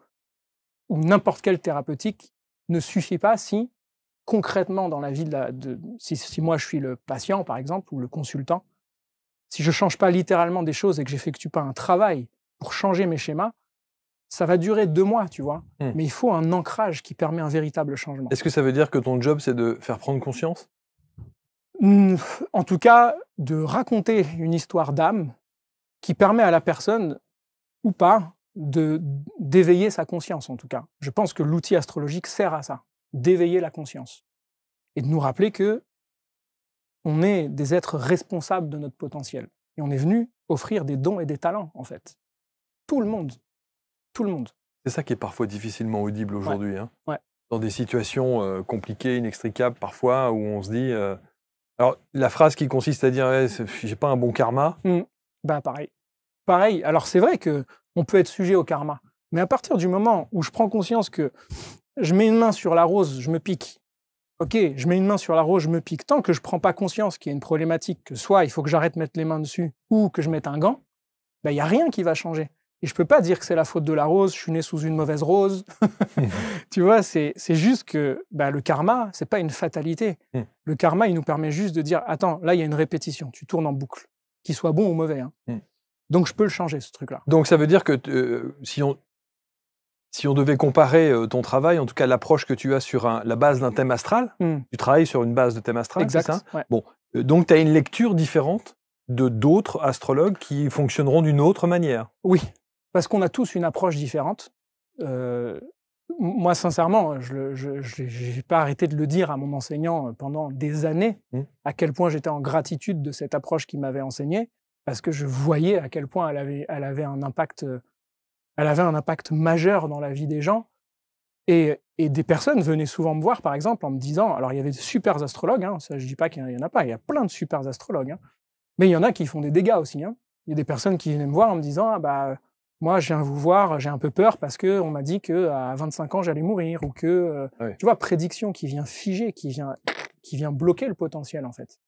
n'importe quelle thérapeutique ne suffit pas si, concrètement, dans la vie si moi je suis le patient, par exemple, ou le consultant, si je ne change pas littéralement des choses et que j'effectue pas un travail pour changer mes schémas, ça va durer 2 mois, tu vois. Mais il faut un ancrage qui permet un véritable changement. Est-ce que ça veut dire que ton job, c'est de faire prendre conscience ? En tout cas, de raconter une histoire d'âme qui permet à la personne, ou pas, d'éveiller sa conscience, en tout cas. Je pense que l'outil astrologique sert à ça, d'éveiller la conscience. Et de nous rappeler que on est des êtres responsables de notre potentiel. Et on est venu offrir des dons et des talents, en fait. Tout le monde. Tout le monde. C'est ça qui est parfois difficilement audible aujourd'hui. Ouais. Hein. Ouais. Dans des situations compliquées, inextricables parfois, où on se dit... Alors, la phrase qui consiste à dire hey, « j'ai pas un bon karma Bah pareil. Pareil. Alors c'est vrai qu'on peut être sujet au karma. Mais à partir du moment où je prends conscience que je mets une main sur la rose, je me pique. Ok, je mets une main sur la rose, je me pique. Tant que je prends pas conscience qu'il y a une problématique, que soit il faut que j'arrête de mettre les mains dessus, ou que je mette un gant, il n'y a rien qui va changer. Et je peux pas dire que c'est la faute de la rose, je suis né sous une mauvaise rose. Tu vois, c'est juste que le karma, c'est pas une fatalité. Le karma, il nous permet juste de dire, attends, là, il y a une répétition, tu tournes en boucle, qu'il soit bon ou mauvais. Hein. Donc, je peux le changer, ce truc-là. Donc, ça veut dire que si on devait comparer ton travail, en tout cas l'approche que tu as sur la base d'un thème astral, tu travailles sur une base de thème astral, exact, c'est ça ouais. Bon, donc tu as une lecture différente de d'autres astrologues qui fonctionneront d'une autre manière. Oui, parce qu'on a tous une approche différente. Moi, sincèrement, je n'ai pas arrêté de le dire à mon enseignant pendant des années, à quel point j'étais en gratitude de cette approche qu'il m'avait enseignée, parce que je voyais à quel point elle avait un impact majeur dans la vie des gens. Et des personnes venaient souvent me voir, par exemple, en me disant, alors il y avait de super astrologues, hein, ça, je ne dis pas qu'il n'y en a pas, il y a plein de super astrologues, hein, mais il y en a qui font des dégâts aussi. Hein. Il y a des personnes qui venaient me voir en me disant, moi, je viens vous voir, j'ai un peu peur parce qu'on m'a dit qu'à 25 ans, j'allais mourir, ou que, tu vois, prédiction qui vient figer, qui vient bloquer le potentiel, en fait.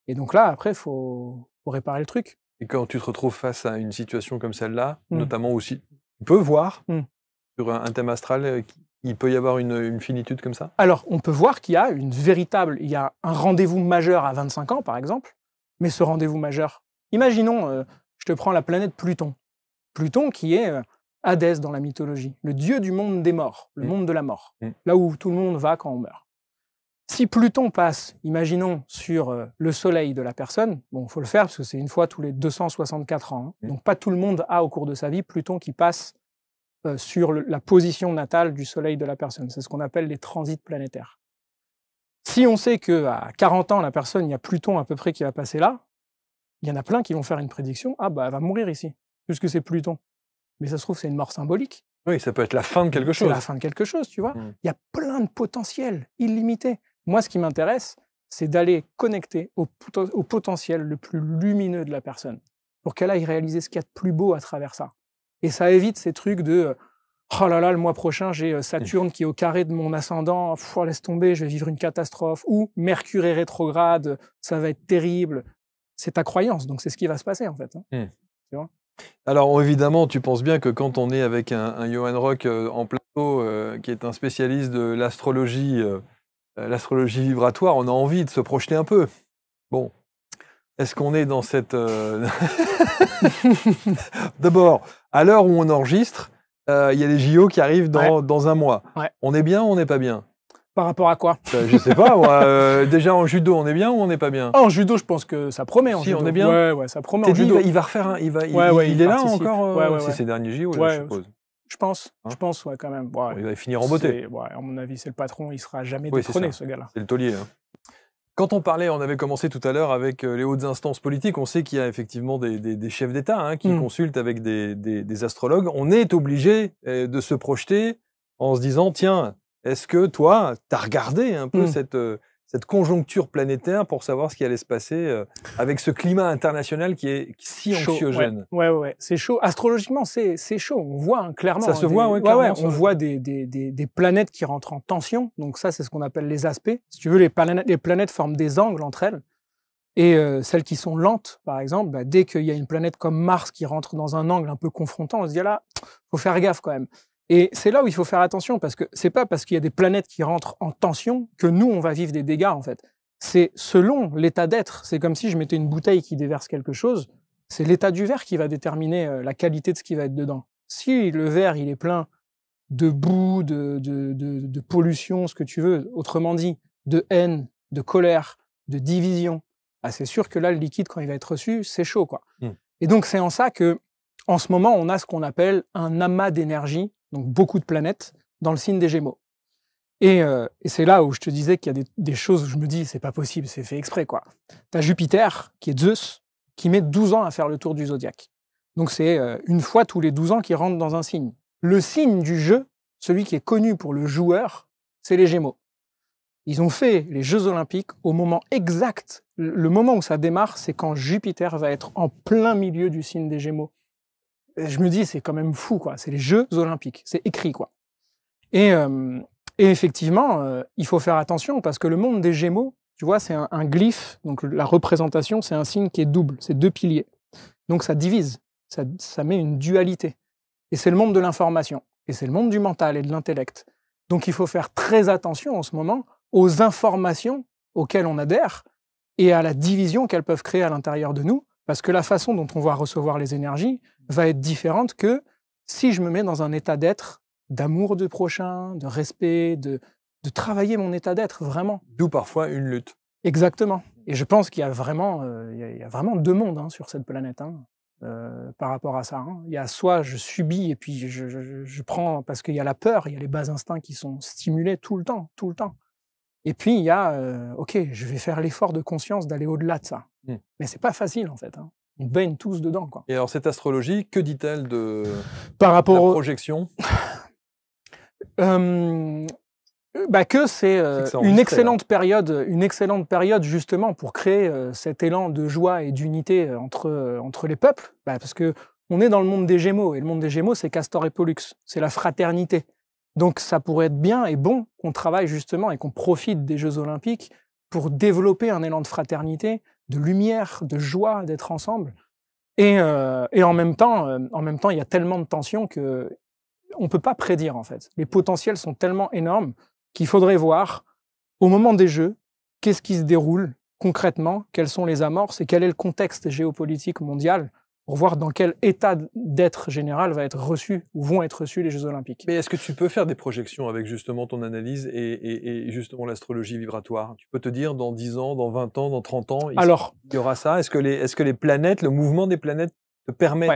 Et donc là, après, faut réparer le truc. Et quand tu te retrouves face à une situation comme celle-là, notamment aussi, tu peux voir sur un thème astral, il peut y avoir une finitude comme ça? Alors, on peut voir qu'il y a il y a un rendez-vous majeur à 25 ans, par exemple, mais ce rendez-vous majeur, imaginons, je te prends la planète Pluton. Pluton qui est Hadès dans la mythologie, le dieu du monde des morts, le monde de la mort, là où tout le monde va quand on meurt. Si Pluton passe, imaginons, sur le soleil de la personne, bon, il faut le faire parce que c'est une fois tous les 264 ans, hein, donc pas tout le monde a au cours de sa vie Pluton qui passe sur la position natale du soleil de la personne. C'est ce qu'on appelle les transits planétaires. Si on sait qu'à 40 ans, la personne, il y a Pluton à peu près qui va passer là, il y en a plein qui vont faire une prédiction, elle va mourir ici, puisque c'est Pluton. Mais ça se trouve, c'est une mort symbolique. Oui, ça peut être la fin de quelque chose. C'est la fin de quelque chose, tu vois. Il y a plein de potentiel illimité. Moi, ce qui m'intéresse, c'est d'aller connecter au potentiel le plus lumineux de la personne, pour qu'elle aille réaliser ce qu'il y a de plus beau à travers ça. Et ça évite ces trucs de « Oh là là, le mois prochain, j'ai Saturne qui est au carré de mon ascendant, laisse tomber, je vais vivre une catastrophe. » Ou « Mercure est rétrograde, ça va être terrible. » C'est ta croyance, donc c'est ce qui va se passer, en fait. Hein. Tu vois ? Alors évidemment, tu penses bien que quand on est avec un Johan Rock en plateau, qui est un spécialiste de l'astrologie vibratoire, on a envie de se projeter un peu. Bon, est-ce qu'on est dans cette... D'abord, à l'heure où on enregistre, il y a les JO qui arrivent dans un mois. Ouais. On est bien ou on n'est pas bien? Par rapport à quoi? Je sais pas, moi, déjà en judo, on est bien ou on n'est pas bien? En judo, je pense que ça promet. En judo. On est bien. Ouais, ça promet en judo. Il va refaire un... il est là encore c'est ses derniers JO, je suppose. Je pense, quand même. Ouais, il va finir en beauté. À mon avis, c'est le patron, il sera jamais détrôné, ce gars-là. C'est le taulier. Hein. Quand on avait commencé tout à l'heure avec les hautes instances politiques, on sait qu'il y a effectivement des chefs d'État qui consultent avec des astrologues. On est obligé de se projeter en se disant, tiens, est-ce que toi, tu as regardé un peu cette conjoncture planétaire pour savoir ce qui allait se passer avec ce climat international qui est si anxiogène? Ouais, c'est chaud. Astrologiquement, c'est chaud. On voit clairement. Ça se voit, clairement. On voit des planètes qui rentrent en tension. Donc ça, c'est ce qu'on appelle les aspects. Si tu veux, les planètes forment des angles entre elles. Et celles qui sont lentes, par exemple, dès qu'il y a une planète comme Mars qui rentre dans un angle un peu confrontant, on se dit là, faut faire gaffe quand même. Et c'est là où il faut faire attention, parce que c'est pas parce qu'il y a des planètes qui rentrent en tension que nous, on va vivre des dégâts, en fait. C'est selon l'état d'être. C'est comme si je mettais une bouteille qui déverse quelque chose. C'est l'état du verre qui va déterminer la qualité de ce qui va être dedans. Si le verre, il est plein de boue, de pollution, ce que tu veux, autrement dit, de haine, de colère, de division, ah, c'est sûr que là, le liquide, quand il va être reçu, c'est chaud, quoi. Et donc, c'est en ça que, en ce moment, on a ce qu'on appelle un amas d'énergie, donc beaucoup de planètes, dans le signe des Gémeaux. Et c'est là où je te disais qu'il y a des choses où je me dis, c'est pas possible, c'est fait exprès, quoi. T'as Jupiter, qui est Zeus, qui met 12 ans à faire le tour du zodiaque. Donc, c'est une fois tous les 12 ans qu'il rentre dans un signe. Le signe du jeu, celui qui est connu pour le joueur, c'est les Gémeaux. Ils ont fait les Jeux Olympiques au moment exact. Le moment où ça démarre, c'est quand Jupiter va être en plein milieu du signe des Gémeaux. Et je me dis, c'est quand même fou, quoi. C'est les Jeux Olympiques. C'est écrit, quoi. Et effectivement, il faut faire attention parce que le monde des Gémeaux, tu vois, c'est un glyphe. Donc la représentation, c'est un signe qui est double. C'est 2 piliers. Donc ça divise. Ça met une dualité. Et c'est le monde de l'information. Et c'est le monde du mental et de l'intellect. Donc il faut faire très attention en ce moment aux informations auxquelles on adhère et à la division qu'elles peuvent créer à l'intérieur de nous, parce que la façon dont on va recevoir les énergies va être différente que si je me mets dans un état d'être, d'amour du prochain, de respect, de travailler mon état d'être, vraiment. D'où parfois une lutte. Exactement. Et je pense qu'il y a vraiment, il y a vraiment 2 mondes hein, sur cette planète. Hein. Par rapport à ça. Hein. Il y a soit je subis et puis je prends parce qu'il y a la peur, il y a les bas instincts qui sont stimulés tout le temps. Et puis il y a, ok, je vais faire l'effort de conscience d'aller au-delà de ça. Mais c'est pas facile en fait. Hein. On baigne tous dedans. Quoi. Et alors cette astrologie, que dit-elle de par rapport la projection que c'est une excellente période justement pour créer cet élan de joie et d'unité entre les peuples, parce que on est dans le monde des Gémeaux et le monde des Gémeaux c'est Castor et Pollux, c'est la fraternité. Donc ça pourrait être bien et bon qu'on travaille justement et qu'on profite des Jeux Olympiques pour développer un élan de fraternité, de lumière, de joie, d'être ensemble. Et en même temps, il y a tellement de tensions que on peut pas prédire en fait. Les potentiels sont tellement énormes qu'il faudrait voir, au moment des Jeux, qu'est-ce qui se déroule concrètement, quelles sont les amorces et quel est le contexte géopolitique mondial pour voir dans quel état d'être général va être reçu ou vont être reçus les Jeux Olympiques. Mais est-ce que tu peux faire des projections avec justement ton analyse et justement l'astrologie vibratoire? Tu peux te dire dans 10 ans, dans 20 ans, dans 30 ans, il y aura ça? Est-ce que les planètes, le mouvement des planètes te permet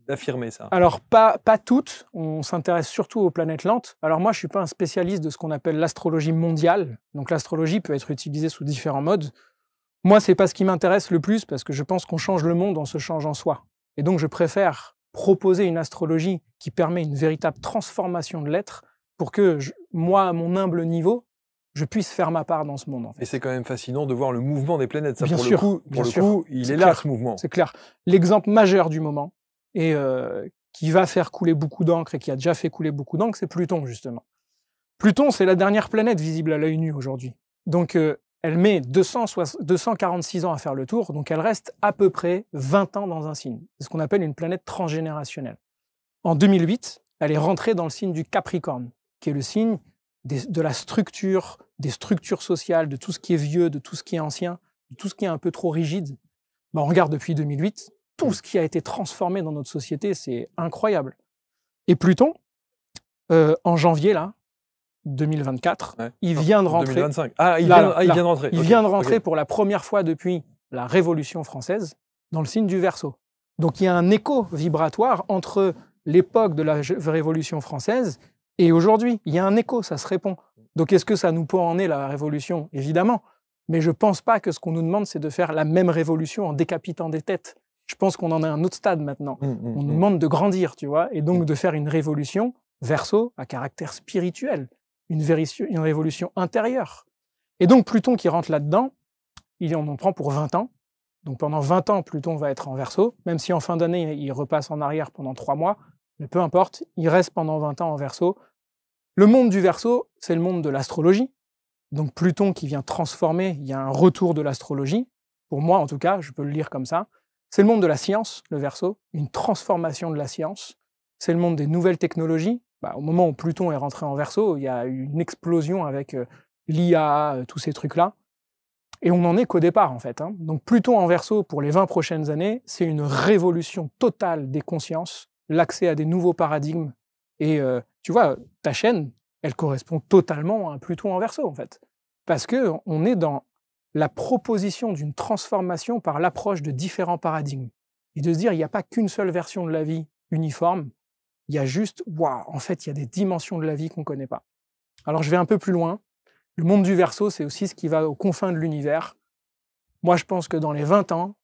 d'affirmer ça? Alors, pas toutes. On s'intéresse surtout aux planètes lentes. Alors moi, je suis pas un spécialiste de ce qu'on appelle l'astrologie mondiale. Donc l'astrologie peut être utilisée sous différents modes. Moi, c'est pas ce qui m'intéresse le plus parce que je pense qu'on change le monde en se changeant soi. Et donc, je préfère proposer une astrologie qui permet une véritable transformation de l'être pour que moi, à mon humble niveau, je puisse faire ma part dans ce monde. En fait. Et c'est quand même fascinant de voir le mouvement des planètes. Ça, bien pour sûr, le coup, il est là, ce mouvement. C'est clair. L'exemple majeur du moment, et qui va faire couler beaucoup d'encre et qui a déjà fait couler beaucoup d'encre, c'est Pluton, justement. Pluton, c'est la dernière planète visible à l'œil nu aujourd'hui. Donc, elle met 246 ans à faire le tour, donc elle reste à peu près 20 ans dans un signe. C'est ce qu'on appelle une planète transgénérationnelle. En 2008, elle est rentrée dans le signe du Capricorne, qui est le signe de la structure, des structures sociales, de tout ce qui est vieux, de tout ce qui est ancien, de tout ce qui est un peu trop rigide. On regarde depuis 2008, tout ce qui a été transformé dans notre société, c'est incroyable. Et Pluton, en janvier, là, 2024, il vient de rentrer. 2025. Ah, il vient de rentrer. Il vient de rentrer pour la première fois depuis la Révolution française dans le signe du Verseau. Donc il y a un écho vibratoire entre l'époque de la Révolution française et aujourd'hui. Il y a un écho, ça se répond. Donc est-ce que ça nous peut en est la Révolution? Évidemment. Mais je ne pense pas que ce qu'on nous demande, c'est de faire la même révolution en décapitant des têtes. Je pense qu'on en est à un autre stade maintenant. On nous demande de grandir, tu vois, et donc de faire une révolution Verseau à caractère spirituel. Une révolution intérieure. Et donc Pluton qui rentre là-dedans, on en prend pour 20 ans. Donc pendant 20 ans, Pluton va être en Verseau, même si en fin d'année, il repasse en arrière pendant 3 mois, mais peu importe, il reste pendant 20 ans en Verseau. Le monde du Verseau, c'est le monde de l'astrologie. Donc Pluton qui vient transformer, il y a un retour de l'astrologie. Pour moi, en tout cas, je peux le lire comme ça. C'est le monde de la science, le Verseau, une transformation de la science. C'est le monde des nouvelles technologies. Au moment où Pluton est rentré en Verseau, il y a eu une explosion avec l'IA, tous ces trucs-là. Et on n'en est qu'au départ, en fait. Hein. Donc Pluton en Verseau, pour les 20 prochaines années, c'est une révolution totale des consciences, l'accès à des nouveaux paradigmes. Et tu vois, ta chaîne, elle correspond totalement à un Pluton en Verseau, en fait. Parce qu'on est dans la proposition d'une transformation par l'approche de différents paradigmes. Et de se dire, il n'y a pas qu'une seule version de la vie uniforme, il y a juste, waouh, en fait, il y a des dimensions de la vie qu'on ne connaît pas. Alors je vais un peu plus loin. Le monde du Verseau, c'est aussi ce qui va aux confins de l'univers. Moi, je pense que dans les 20 ans,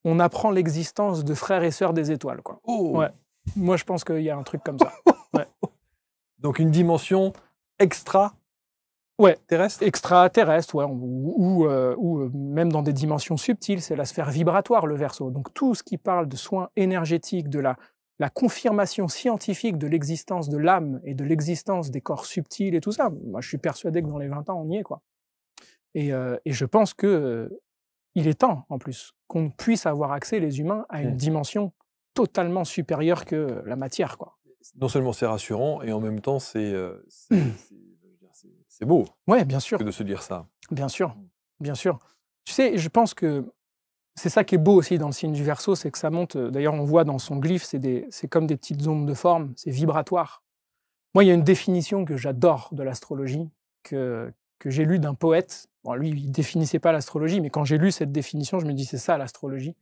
on apprend l'existence de frères et sœurs des étoiles, quoi. Oh. Ouais. Moi, je pense qu'il y a un truc comme ça. Ouais. Donc une dimension extra terrestre, extraterrestre, ouais, ou même dans des dimensions subtiles, c'est la sphère vibratoire, le Verseau. Donc tout ce qui parle de soins énergétiques, de la confirmation scientifique de l'existence de l'âme et de l'existence des corps subtils et tout ça, moi je suis persuadé que dans les 20 ans, on y est, quoi. Et je pense que il est temps, en plus, qu'on puisse avoir accès, les humains, à une dimension totalement supérieure que la matière, quoi. Non seulement c'est rassurant, et en même temps c'est beau. Ouais, bien sûr. Que de se dire ça. Bien sûr, bien sûr. Tu sais, je pense que c'est ça qui est beau aussi dans le signe du Verseau, c'est que ça monte. D'ailleurs, on voit dans son glyphe, c'est comme des petites ondes de forme, c'est vibratoire. Moi, il y a une définition que j'adore de l'astrologie, que j'ai lue d'un poète. Bon, lui, il définissait pas l'astrologie, mais quand j'ai lu cette définition, je me dis c'est ça l'astrologie.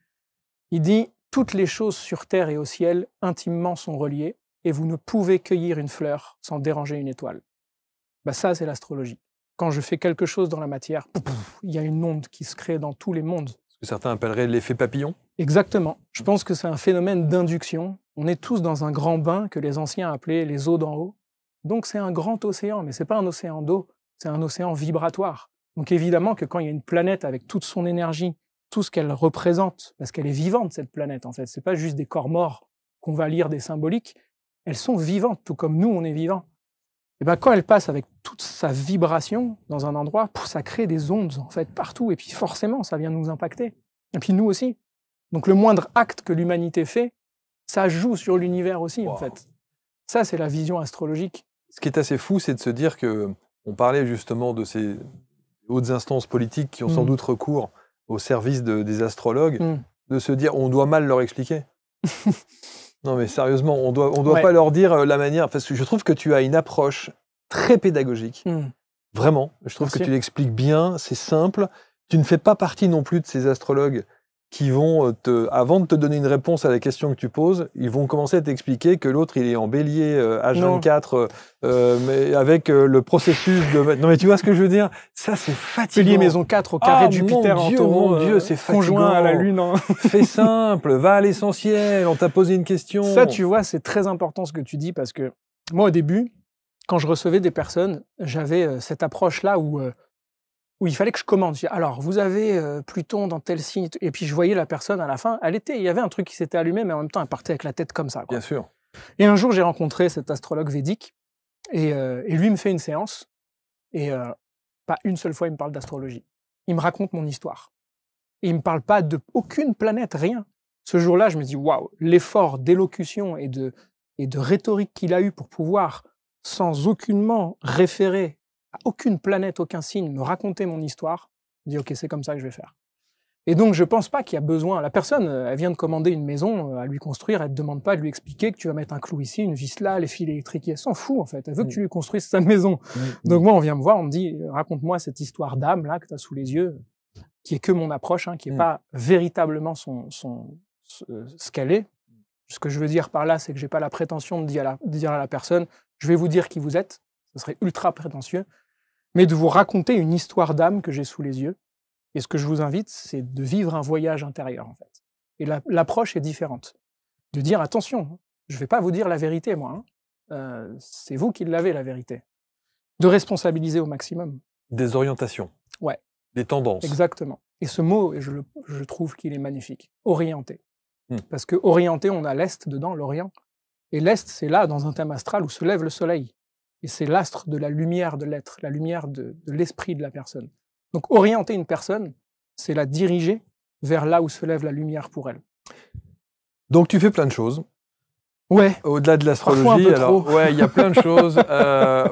Il dit toutes les choses sur terre et au ciel intimement sont reliées, et vous ne pouvez cueillir une fleur sans déranger une étoile. Bah ça, c'est l'astrologie. Quand je fais quelque chose dans la matière, il y a une onde qui se crée dans tous les mondes. Ce que certains appelleraient l'effet papillon. Exactement. Je pense que c'est un phénomène d'induction. On est tous dans un grand bain que les anciens appelaient les eaux d'en haut. Donc c'est un grand océan, mais c'est pas un océan d'eau, c'est un océan vibratoire. Donc évidemment que quand il y a une planète avec toute son énergie, tout ce qu'elle représente, parce qu'elle est vivante cette planète en fait, c'est pas juste des corps morts qu'on va lire des symboliques, elles sont vivantes, tout comme nous on est vivants. Et ben quand elle passe avec toute sa vibration dans un endroit, ça crée des ondes en fait partout, et puis forcément ça vient nous impacter. Et puis nous aussi. Donc le moindre acte que l'humanité fait, ça joue sur l'univers aussi en fait. Ça c'est la vision astrologique. Ce qui est assez fou, c'est de se dire que on parlait justement de ces hautes instances politiques qui ont sans doute recours au service des astrologues, de se dire on doit mal leur expliquer. Non mais sérieusement, on doit pas leur dire la manière, parce que je trouve que tu as une approche très pédagogique. Vraiment, je trouve que tu l'expliques bien, c'est simple. Tu ne fais pas partie non plus de ces astrologues qui vont, avant de te donner une réponse à la question que tu poses, ils vont commencer à t'expliquer que l'autre, il est en bélier H24, mais avec le processus de... Non mais tu vois ce que je veux dire? Ça, c'est fatigant. Bélier maison 4 au carré de Jupiter en taureau. Mon Dieu, c'est fatigant. Conjoint à la Lune. Hein. Fais simple, va à l'essentiel, on t'a posé une question. Ça, tu vois, c'est très important ce que tu dis, parce que moi, au début, quand je recevais des personnes, j'avais cette approche-là où il fallait que je commande. Alors, vous avez Pluton dans tel signe. Et puis, je voyais la personne à la fin. Il y avait un truc qui s'était allumé, mais en même temps, elle partait avec la tête comme ça. Quoi. Bien sûr. Et un jour, j'ai rencontré cet astrologue védique. Et lui me fait une séance. Et pas une seule fois, il me parle d'astrologie. Il me raconte mon histoire. Et il me parle pas d'aucune planète, rien. Ce jour-là, je me dis, waouh, l'effort d'élocution et de rhétorique qu'il a eu pour pouvoir, sans aucunement référer à aucune planète, aucun signe, me raconter mon histoire, je dis ok, c'est comme ça que je vais faire. Et donc je pense pas qu'il y a besoin, la personne, elle vient de commander une maison à lui construire, elle te demande pas de lui expliquer que tu vas mettre un clou ici, une vis là, les fils électriques, elle s'en fout en fait, elle veut que tu lui construises sa maison. Donc moi on vient me voir, on me dit raconte-moi cette histoire d'âme là que tu as sous les yeux, qui est que mon approche, hein, qui est pas véritablement ce qu'elle est. Ce que je veux dire par là, c'est que j'ai pas la prétention de dire à la personne je vais vous dire qui vous êtes, ce serait ultra prétentieux, mais de vous raconter une histoire d'âme que j'ai sous les yeux. Et ce que je vous invite, c'est de vivre un voyage intérieur, en fait. Et l'approche est différente. De dire, attention, je ne vais pas vous dire la vérité, moi. Hein. C'est vous qui l'avez, la vérité. De responsabiliser au maximum. Des orientations. Ouais. Des tendances. Exactement. Et ce mot, je trouve qu'il est magnifique. Orienter. Parce que orienter, on a l'Est dedans, l'Orient. Et l'Est, c'est là, dans un thème astral, où se lève le soleil. Et c'est l'astre de la lumière de l'être, la lumière de l'esprit de la personne. Donc orienter une personne, c'est la diriger vers là où se lève la lumière pour elle. Donc tu fais plein de choses. Ouais. Au-delà de l'astrologie, alors ouais, il y a plein de choses.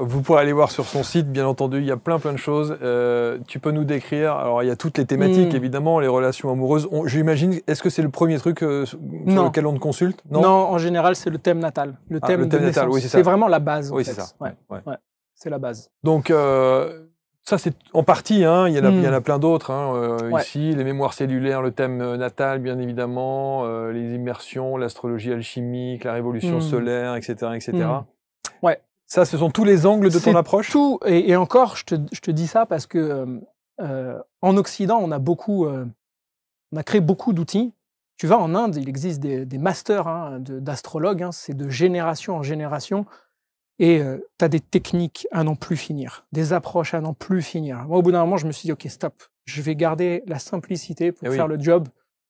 Vous pourrez aller voir sur son site, bien entendu, il y a plein de choses. Tu peux nous décrire. Alors il y a toutes les thématiques, évidemment, les relations amoureuses. J'imagine. Est-ce que c'est le premier truc sur lequel on te consulte? Non, en général, c'est le thème natal. Le thème natal, oui, c'est ça. C'est vraiment la base. Oui, c'est ça. Ouais. C'est la base. Donc Ça, c'est en partie, hein, il y en a plein d'autres. Ouais. Ici, les mémoires cellulaires, le thème natal, bien évidemment, les immersions, l'astrologie alchimique, la révolution solaire, etc. etc. Ouais. Ça, ce sont tous les angles de ton approche? Tout, et encore, je te dis ça parce que en Occident, on a créé beaucoup d'outils. Tu vas en Inde, il existe des masters d'astrologues, c'est de génération en génération. Et tu as des techniques à n'en plus finir, des approches à n'en plus finir. Moi, au bout d'un moment, je me suis dit, OK, stop, je vais garder la simplicité pour faire le job,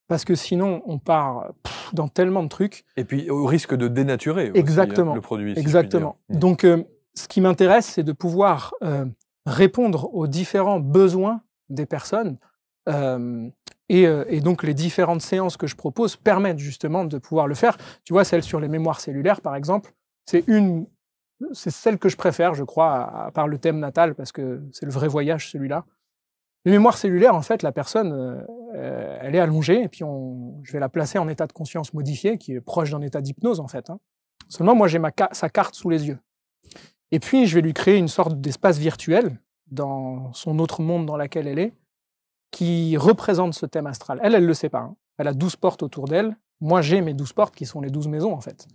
parce que sinon, on part dans tellement de trucs. Et puis, au risque de dénaturer exactement, aussi, le produit. Si exactement. Donc, ce qui m'intéresse, c'est de pouvoir répondre aux différents besoins des personnes. Et donc, les différentes séances que je propose permettent justement de pouvoir le faire. Tu vois, celle sur les mémoires cellulaires, par exemple, c'est celle que je préfère, je crois, à part le thème natal, parce que c'est le vrai voyage, celui-là. Les mémoires cellulaires, en fait, la personne, elle est allongée, et puis je vais la placer en état de conscience modifié, qui est proche d'un état d'hypnose, en fait. Seulement, moi, j'ai sa carte sous les yeux. Et puis, je vais lui créer une sorte d'espace virtuel dans son autre monde dans lequel elle est, qui représente ce thème astral. Elle le sait pas. Elle a 12 portes autour d'elle. Moi, j'ai mes 12 portes, qui sont les 12 maisons, en fait.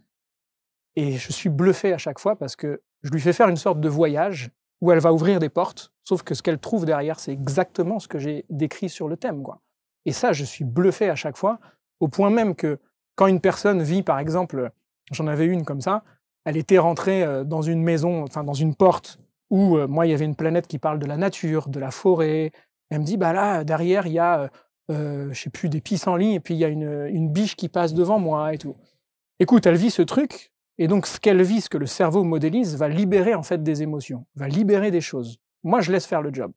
Et je suis bluffé à chaque fois parce que je lui fais faire une sorte de voyage où elle va ouvrir des portes, sauf que ce qu'elle trouve derrière, c'est exactement ce que j'ai décrit sur le thème, quoi. Et ça, je suis bluffé à chaque fois, au point même que quand une personne vit, par exemple, j'en avais une comme ça, elle était rentrée dans une maison, enfin dans une porte où moi, il y avait une planète qui parle de la nature, de la forêt. Elle me dit, bah là, derrière, il y a, je sais plus, des pissenlits, et puis il y a une biche qui passe devant moi et tout. Écoute, elle vit ce truc. Et donc, ce qu'elle vit, ce que le cerveau modélise, va libérer en fait des émotions, va libérer des choses. Moi, je laisse faire le job.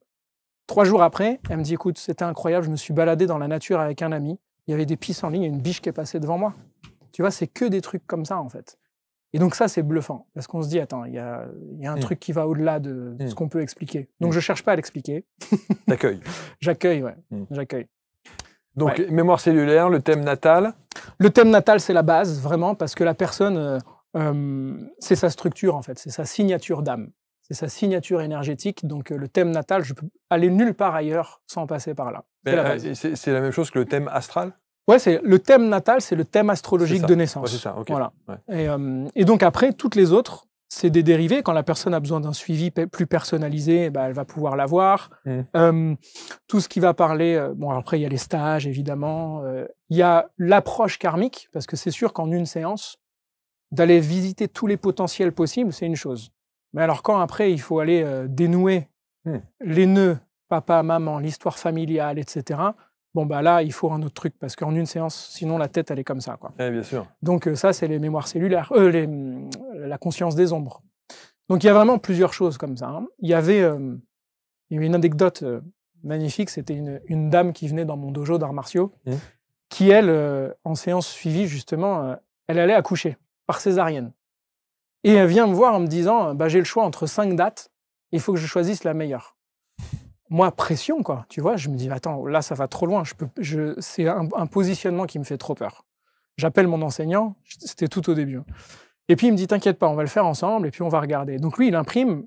3 jours après, elle me dit, écoute, c'était incroyable, je me suis baladé dans la nature avec un ami, il y avait des pissenlits, il y a une biche qui est passée devant moi. Tu vois, c'est que des trucs comme ça, en fait. Et donc ça, c'est bluffant, parce qu'on se dit, attends, il y a un truc qui va au-delà de ce qu'on peut expliquer. Donc, je cherche pas à l'expliquer. T'accueilles. J'accueille, ouais. J'accueille. Donc, mémoire cellulaire, le thème natal. Le thème natal, c'est la base, vraiment, parce que la personne... c'est sa structure, en fait, c'est sa signature d'âme, c'est sa signature énergétique. Donc le thème natal, je peux aller nulle part ailleurs sans passer par là. C'est la même chose que le thème astral? Ouais, le thème natal, c'est le thème astrologique de naissance. Ouais, c'est ça, ok. Voilà. Ouais. Et donc après, toutes les autres, c'est des dérivés. Quand la personne a besoin d'un suivi plus personnalisé, elle va pouvoir l'avoir. Tout ce qui va parler... bon, après, il y a les stages, évidemment. Il y a l'approche karmique, parce que c'est sûr qu'en une séance, d'aller visiter tous les potentiels possibles, c'est une chose. Mais alors quand après, il faut aller dénouer les nœuds, papa, maman, l'histoire familiale, etc., bon, là, il faut un autre truc, parce qu'en une séance, sinon la tête, elle est comme ça, quoi. Oui, bien sûr. Donc ça, c'est les mémoires cellulaires, la conscience des ombres. Donc il y a vraiment plusieurs choses comme ça. Il y avait une anecdote magnifique, c'était une dame qui venait dans mon dojo d'arts martiaux, qui, elle, en séance suivie, justement, elle allait accoucher par césarienne. Et elle vient me voir en me disant, j'ai le choix entre 5 dates, il faut que je choisisse la meilleure. Moi, pression, quoi, tu vois, je me dis, attends, là, ça va trop loin, c'est un positionnement qui me fait trop peur. J'appelle mon enseignant, c'était tout au début. Et puis, il me dit, t'inquiète pas, on va le faire ensemble, et puis on va regarder. Donc lui, il imprime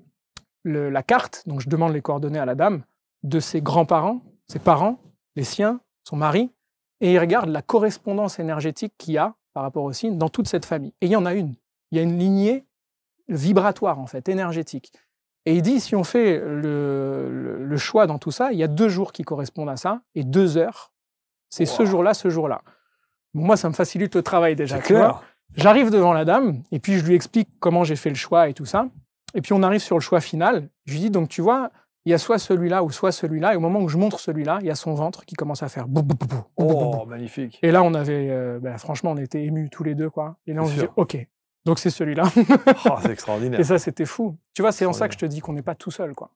la carte, donc je demande les coordonnées à la dame, de ses grands-parents, ses parents, les siens, son mari, et il regarde la correspondance énergétique qu'il y a par rapport au signe dans toute cette famille. Et il y en a une. Il y a une lignée vibratoire, en fait, énergétique. Et il dit, si on fait le choix dans tout ça, il y a 2 jours qui correspondent à ça, et 2 heures. C'est ce jour-là, ce jour-là. Bon, moi, ça me facilite le travail déjà. C'est clair. J'arrive devant la dame, et puis je lui explique comment j'ai fait le choix et tout ça. Et puis on arrive sur le choix final. Je lui dis, donc tu vois, il y a soit celui-là ou soit celui-là. Et au moment où je montre celui-là, il y a son ventre qui commence à faire bou bou bou bou. Oh, magnifique. Et là, on avait, franchement, on était émus tous les deux, quoi. Et là, on se dit, OK, donc c'est celui-là. Oh, c'est extraordinaire. Et ça, c'était fou. Tu vois, c'est en ça que je te dis qu'on n'est pas tout seul, quoi.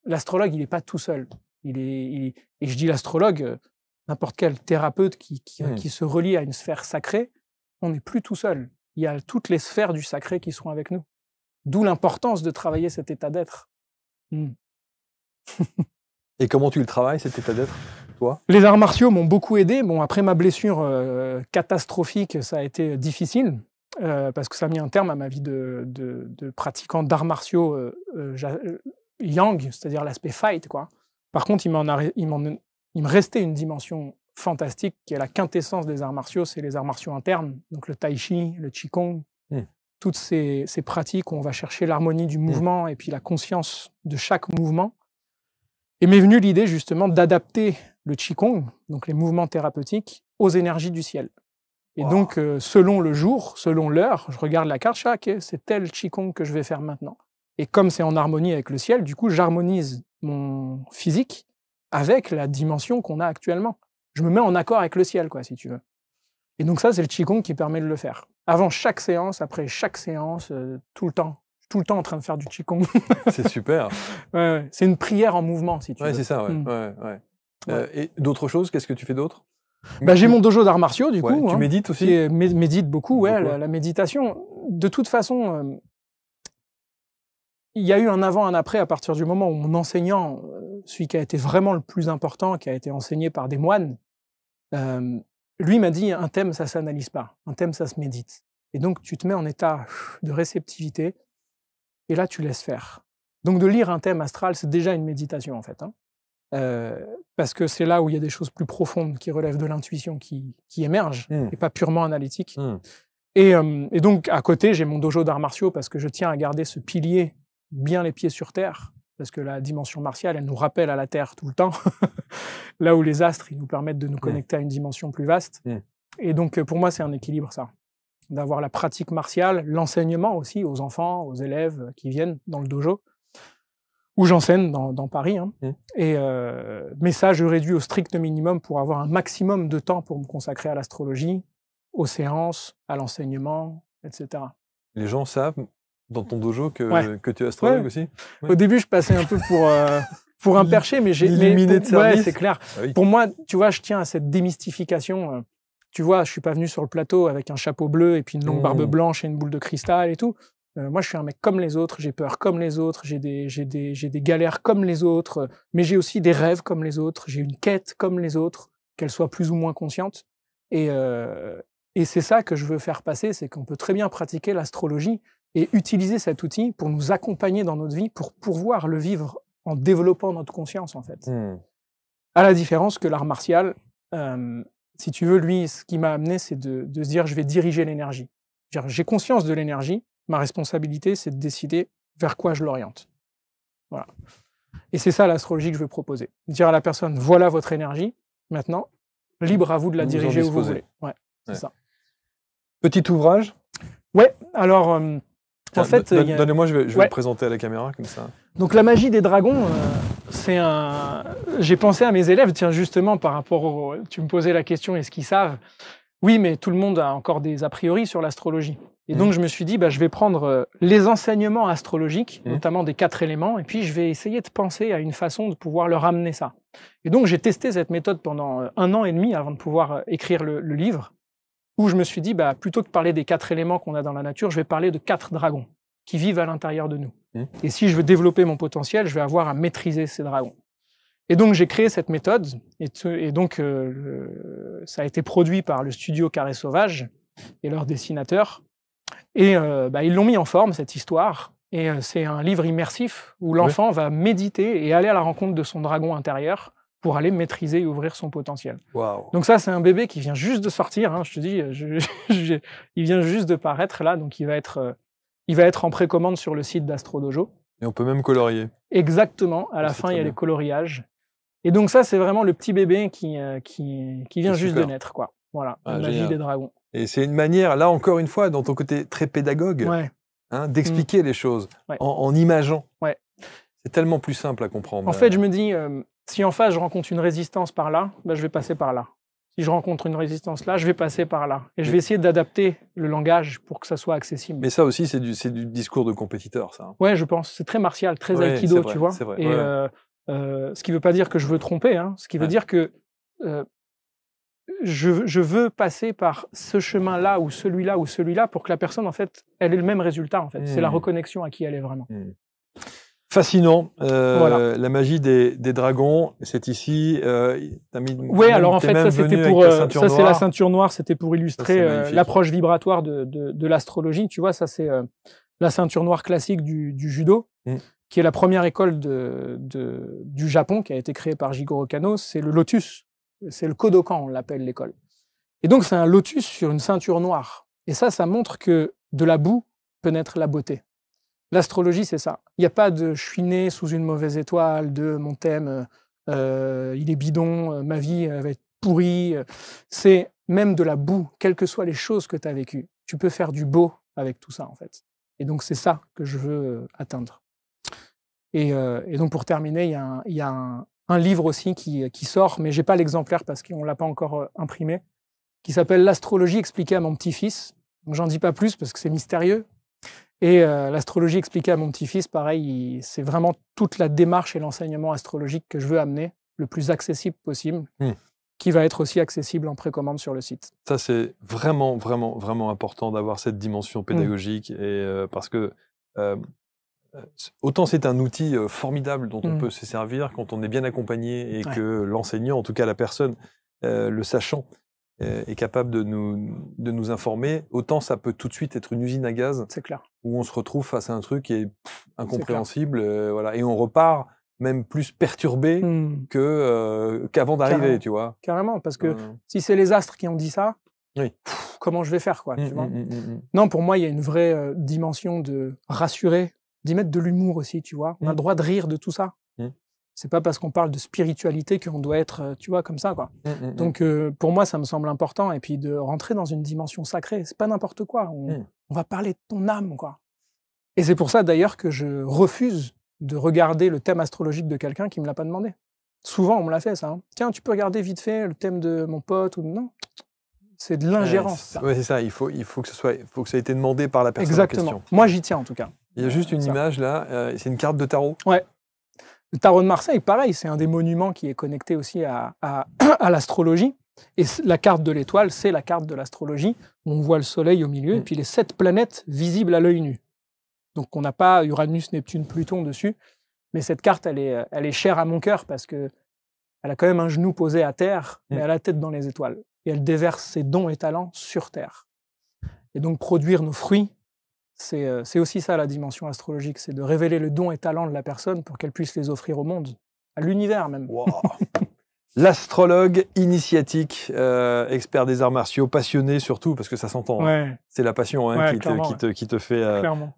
L'astrologue, il n'est pas tout seul. Et je dis l'astrologue, n'importe quel thérapeute qui se relie à une sphère sacrée, on n'est plus tout seul. Il y a toutes les sphères du sacré qui sont avec nous. D'où l'importance de travailler cet état d'être. Et comment tu le travailles, cet état d'être, toi? Les arts martiaux m'ont beaucoup aidé. Bon, après ma blessure catastrophique, ça a été difficile, parce que ça a mis un terme à ma vie de pratiquant d'arts martiaux. yang, c'est-à-dire l'aspect fight, quoi. Par contre, il me restait une dimension fantastique qui est la quintessence des arts martiaux, c'est les arts martiaux internes, donc le tai chi, le qigong, toutes ces pratiques où on va chercher l'harmonie du mouvement et puis la conscience de chaque mouvement. Et m'est venue l'idée justement d'adapter le qigong, donc les mouvements thérapeutiques, aux énergies du ciel. Et donc, selon le jour, selon l'heure, je regarde la carte, ok, c'est tel qigong que je vais faire maintenant. Et comme c'est en harmonie avec le ciel, du coup, j'harmonise mon physique avec la dimension qu'on a actuellement. Je me mets en accord avec le ciel, quoi, si tu veux. Et donc ça, c'est le qigong qui permet de le faire. Avant chaque séance, après chaque séance, tout le temps en train de faire du qigong. C'est super. Ouais. C'est une prière en mouvement, si tu veux. Ouais, c'est ça, et d'autres choses, qu'est-ce que tu fais d'autre? J'ai mon dojo d'arts martiaux, du coup. Tu médites aussi? Médite beaucoup, la méditation. De toute façon, il y a eu un avant, un après à partir du moment où mon enseignant, celui qui a été vraiment le plus important, qui a été enseigné par des moines, lui m'a dit, un thème, ça s'analyse pas. Un thème, ça se médite. Et donc, tu te mets en état de réceptivité, et là, tu laisses faire. Donc, de lire un thème astral, c'est déjà une méditation, en fait. Parce que c'est là où il y a des choses plus profondes qui relèvent de l'intuition qui émergent, et pas purement analytiques. Et donc, à côté, j'ai mon dojo d'arts martiaux parce que je tiens à garder ce pilier bien les pieds sur terre, parce que la dimension martiale, elle nous rappelle à la terre tout le temps, là où les astres, ils nous permettent de nous connecter à une dimension plus vaste. Et donc, pour moi, c'est un équilibre, ça. D'avoir la pratique martiale, l'enseignement aussi aux enfants, aux élèves qui viennent dans le dojo, où j'enseigne dans Paris. Mais ça, je réduis au strict minimum pour avoir un maximum de temps pour me consacrer à l'astrologie, aux séances, à l'enseignement, etc. Les gens savent, dans ton dojo, que tu es astrologue aussi? Au début, je passais un peu pour un perché, mais illuminé de service. c'est clair. Ah oui. Pour moi, tu vois, je tiens à cette démystification. Tu vois, je suis pas venu sur le plateau avec un chapeau bleu et puis une longue barbe blanche et une boule de cristal et tout. Moi, je suis un mec comme les autres, j'ai peur comme les autres, j'ai des galères comme les autres, mais j'ai aussi des rêves comme les autres, j'ai une quête comme les autres, qu'elle soit plus ou moins consciente. Et c'est ça que je veux faire passer, c'est qu'on peut très bien pratiquer l'astrologie et utiliser cet outil pour nous accompagner dans notre vie, pour pouvoir le vivre en développant notre conscience, en fait. À la différence que l'art martial, si tu veux, lui, ce qui m'a amené, c'est de se dire, je vais diriger l'énergie. J'ai conscience de l'énergie, ma responsabilité, c'est de décider vers quoi je l'oriente. Voilà. Et c'est ça l'astrologie que je veux proposer. Dire à la personne, voilà votre énergie, maintenant, libre à vous de la diriger où vous voulez. C'est ça. Petit ouvrage? Ouais, alors, en fait... Donnez-moi, je vais le présenter à la caméra, comme ça. Donc la magie des dragons, j'ai pensé à mes élèves, tiens, justement, par rapport tu me posais la question, est-ce qu'ils savent? Oui, mais tout le monde a encore des a priori sur l'astrologie. Et donc, je me suis dit, je vais prendre les enseignements astrologiques, notamment des 4 éléments, et puis je vais essayer de penser à une façon de pouvoir leur amener ça. Et donc, j'ai testé cette méthode pendant 1 an et demi avant de pouvoir écrire le livre, où je me suis dit, plutôt que de parler des 4 éléments qu'on a dans la nature, je vais parler de 4 dragons qui vivent à l'intérieur de nous. Et si je veux développer mon potentiel, je vais avoir à maîtriser ces dragons. Et donc, j'ai créé cette méthode, et donc, ça a été produit par le studio Carré Sauvage et leur dessinateur. Et ils l'ont mis en forme, cette histoire, et c'est un livre immersif où l'enfant va méditer et aller à la rencontre de son dragon intérieur pour aller maîtriser et ouvrir son potentiel. Wow. Donc ça, c'est un bébé qui vient juste de sortir, je te dis, il vient juste de paraître là, donc il va être en précommande sur le site d'Astro Dojo. Et on peut même colorier. Exactement, à la fin, il y a les coloriages. Et donc ça, c'est vraiment le petit bébé qui vient juste de naître, quoi. Voilà, la magie des dragons. Et c'est une manière, là encore une fois, dans ton côté très pédagogue, d'expliquer les choses en imageant. Ouais. C'est tellement plus simple à comprendre. En fait, je me dis, si en face je rencontre une résistance par là, je vais passer par là. Si je rencontre une résistance là, je vais passer par là. Et je vais essayer d'adapter le langage pour que ça soit accessible. Mais ça aussi, c'est du discours de compétiteur, ça. Ouais, je pense. C'est très martial, très aïkido, tu vois. C'est vrai. Et ce qui ne veut pas dire que je veux tromper, ce qui veut dire que je veux passer par ce chemin-là ou celui-là pour que la personne, en fait, elle ait le même résultat, en fait. C'est la reconnexion à qui elle est vraiment. Fascinant. La magie des dragons, c'est ici. Oui, alors en fait, ça c'était pour ça c'est la ceinture noire, c'était pour illustrer l'approche vibratoire de l'astrologie. Tu vois, ça c'est la ceinture noire classique du judo. qui est la première école du Japon, qui a été créée par Jigoro Kano, c'est le lotus. C'est le Kodokan, on l'appelle l'école. Et donc, c'est un lotus sur une ceinture noire. Et ça montre que de la boue peut naître la beauté. L'astrologie, c'est ça. Il n'y a pas de « je suis né sous une mauvaise étoile », de « mon thème, il est bidon, ma vie va être pourrie ». C'est même de la boue, quelles que soient les choses que tu as vécues. Tu peux faire du beau avec tout ça, en fait. Et donc, c'est ça que je veux atteindre. Et donc, pour terminer, il y a un livre aussi qui sort, mais je n'ai pas l'exemplaire parce qu'on ne l'a pas encore imprimé, qui s'appelle « L'astrologie expliquée à mon petit-fils ». Donc, j'en dis pas plus parce que c'est mystérieux. Et l'astrologie expliquée à mon petit-fils, pareil, c'est vraiment toute la démarche et l'enseignement astrologique que je veux amener le plus accessible possible, qui va être aussi accessible en précommande sur le site. Ça, c'est vraiment, vraiment, vraiment important d'avoir cette dimension pédagogique, et parce que autant c'est un outil formidable dont on peut se servir quand on est bien accompagné et que l'enseignant, en tout cas la personne, le sachant, est capable de nous informer, autant ça peut tout de suite être une usine à gaz. C'est clair. Où on se retrouve face à un truc qui est incompréhensible, voilà, et on repart même plus perturbé qu'avant d'arriver, tu vois. Carrément, parce que si c'est les astres qui ont dit ça, comment je vais faire, quoi, tu vois. Non, pour moi, il y a une vraie dimension de rassurer, d'y mettre de l'humour aussi, tu vois. On a le droit de rire de tout ça. C'est pas parce qu'on parle de spiritualité qu'on doit être, tu vois, comme ça, quoi. Donc, pour moi, ça me semble important. Et puis, de rentrer dans une dimension sacrée, c'est pas n'importe quoi. On va parler de ton âme, quoi. Et c'est pour ça, d'ailleurs, que je refuse de regarder le thème astrologique de quelqu'un qui me l'a pas demandé. Souvent, on me l'a fait, ça. Hein. Tiens, tu peux regarder vite fait le thème de mon pote ou non. C'est de l'ingérence. Ouais, c'est ça. Il faut que ça ait été demandé par la personne Exactement. en question. Moi, j'y tiens, en tout cas. Il y a juste une image, là. C'est une carte de tarot. Ouais. Le tarot de Marseille, pareil, c'est un des monuments qui est connecté aussi à l'astrologie. Et la carte de l'étoile, c'est la carte de l'astrologie. On voit le soleil au milieu et puis les 7 planètes visibles à l'œil nu. Donc on n'a pas Uranus, Neptune, Pluton dessus. Mais cette carte, elle est chère à mon cœur parce qu'elle a quand même un genou posé à terre, mais elle a la tête dans les étoiles. Et elle déverse ses dons et talents sur terre. Et donc produire nos fruits, c'est aussi ça la dimension astrologique, c'est de révéler le don et talent de la personne pour qu'elle puisse les offrir au monde, à l'univers même. Wow. L'astrologue initiatique, expert des arts martiaux, passionné surtout, parce que ça s'entend. Ouais. Hein. C'est la passion qui te fait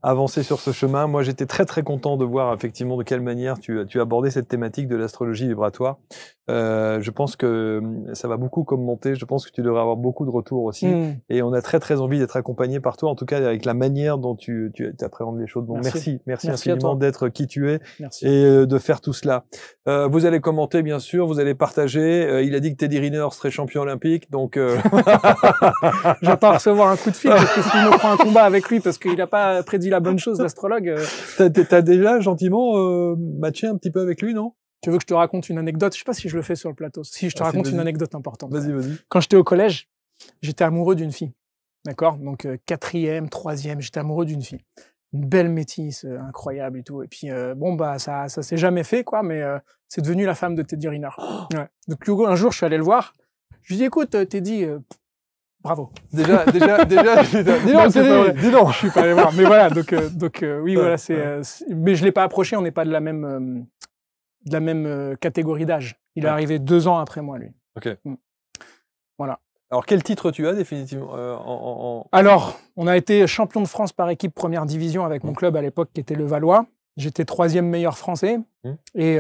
avancer sur ce chemin. Moi, j'étais très très content de voir effectivement de quelle manière tu as abordé cette thématique de l'astrologie vibratoire. Je pense que ça va beaucoup commenter. Je pense que tu devrais avoir beaucoup de retours aussi. Et on a très très envie d'être accompagné par toi, en tout cas avec la manière dont tu appréhendes les choses. Donc merci infiniment d'être qui tu es et de faire tout cela. Vous allez commenter bien sûr, vous allez partager. Il a dit que Teddy Riner serait champion olympique, donc j'attends recevoir un coup de fil parce que s'il me prend un combat avec lui parce qu'il n'a pas prédit la bonne chose, l'astrologue. T'as déjà gentiment matché un petit peu avec lui, non? Tu veux que je te raconte une anecdote? Je sais pas si je le fais sur le plateau. Si je te raconte une anecdote importante. Vas-y. Quand j'étais au collège, j'étais amoureux d'une fille. D'accord? Donc 4e, 3e, j'étais amoureux d'une fille. Une belle métisse, incroyable et tout. Et puis ça s'est jamais fait, quoi, mais c'est devenu la femme de Teddy Riner. Ouais. Donc un jour, je suis allé le voir. Je lui dis, écoute, Teddy, bravo. Déjà, dis non, je suis pas allé voir. Mais voilà, donc oui, voilà, mais je l'ai pas approché. On n'est pas de la même catégorie d'âge. Il est arrivé 2 ans après moi, lui. Ok. Voilà. Alors, quel titre tu as définitivement Alors, on a été champion de France par équipe première division avec mon club à l'époque qui était le Valois. J'étais 3e meilleur français et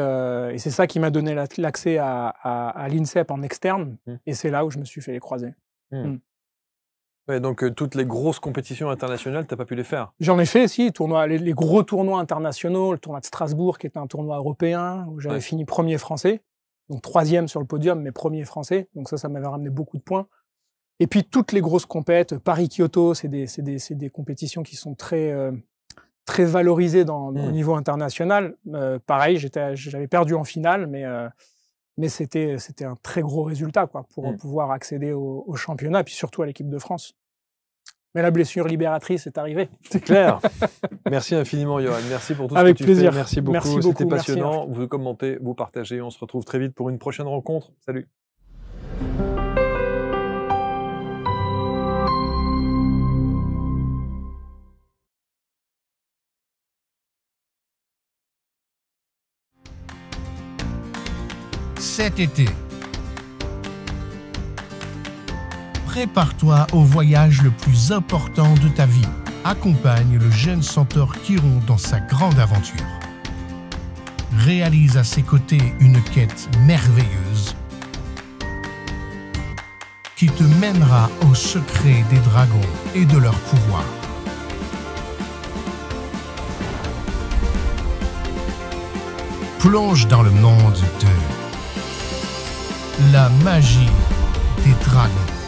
c'est ça qui m'a donné l'accès à l'INSEP en externe et c'est là où je me suis fait les croisés. Ouais, donc toutes les grosses compétitions internationales, t'as pas pu les faire? J'en ai fait, si, les gros tournois internationaux, le tournoi de Strasbourg qui était un tournoi européen où j'avais fini 1er français, donc 3e sur le podium mais 1er français, donc ça m'avait ramené beaucoup de points. Et puis toutes les grosses compètes, Paris-Kyoto, c'est des compétitions qui sont très valorisées au niveau international. Pareil, j'avais perdu en finale, mais c'était un très gros résultat, quoi, pour pouvoir accéder au championnat, puis surtout à l'équipe de France. Mais la blessure libératrice est arrivée. C'est clair. Merci infiniment, Yoann. Merci pour tout ce Avec que tu plaisir. fais. Merci beaucoup. C'était passionnant. Vous commentez, vous partagez. On se retrouve très vite pour une prochaine rencontre. Salut. cet été. Prépare-toi au voyage le plus important de ta vie. Accompagne le jeune centaure Chiron dans sa grande aventure. Réalise à ses côtés une quête merveilleuse qui te mènera au secret des dragons et de leur pouvoir. Plonge dans le monde de la magie des dragons.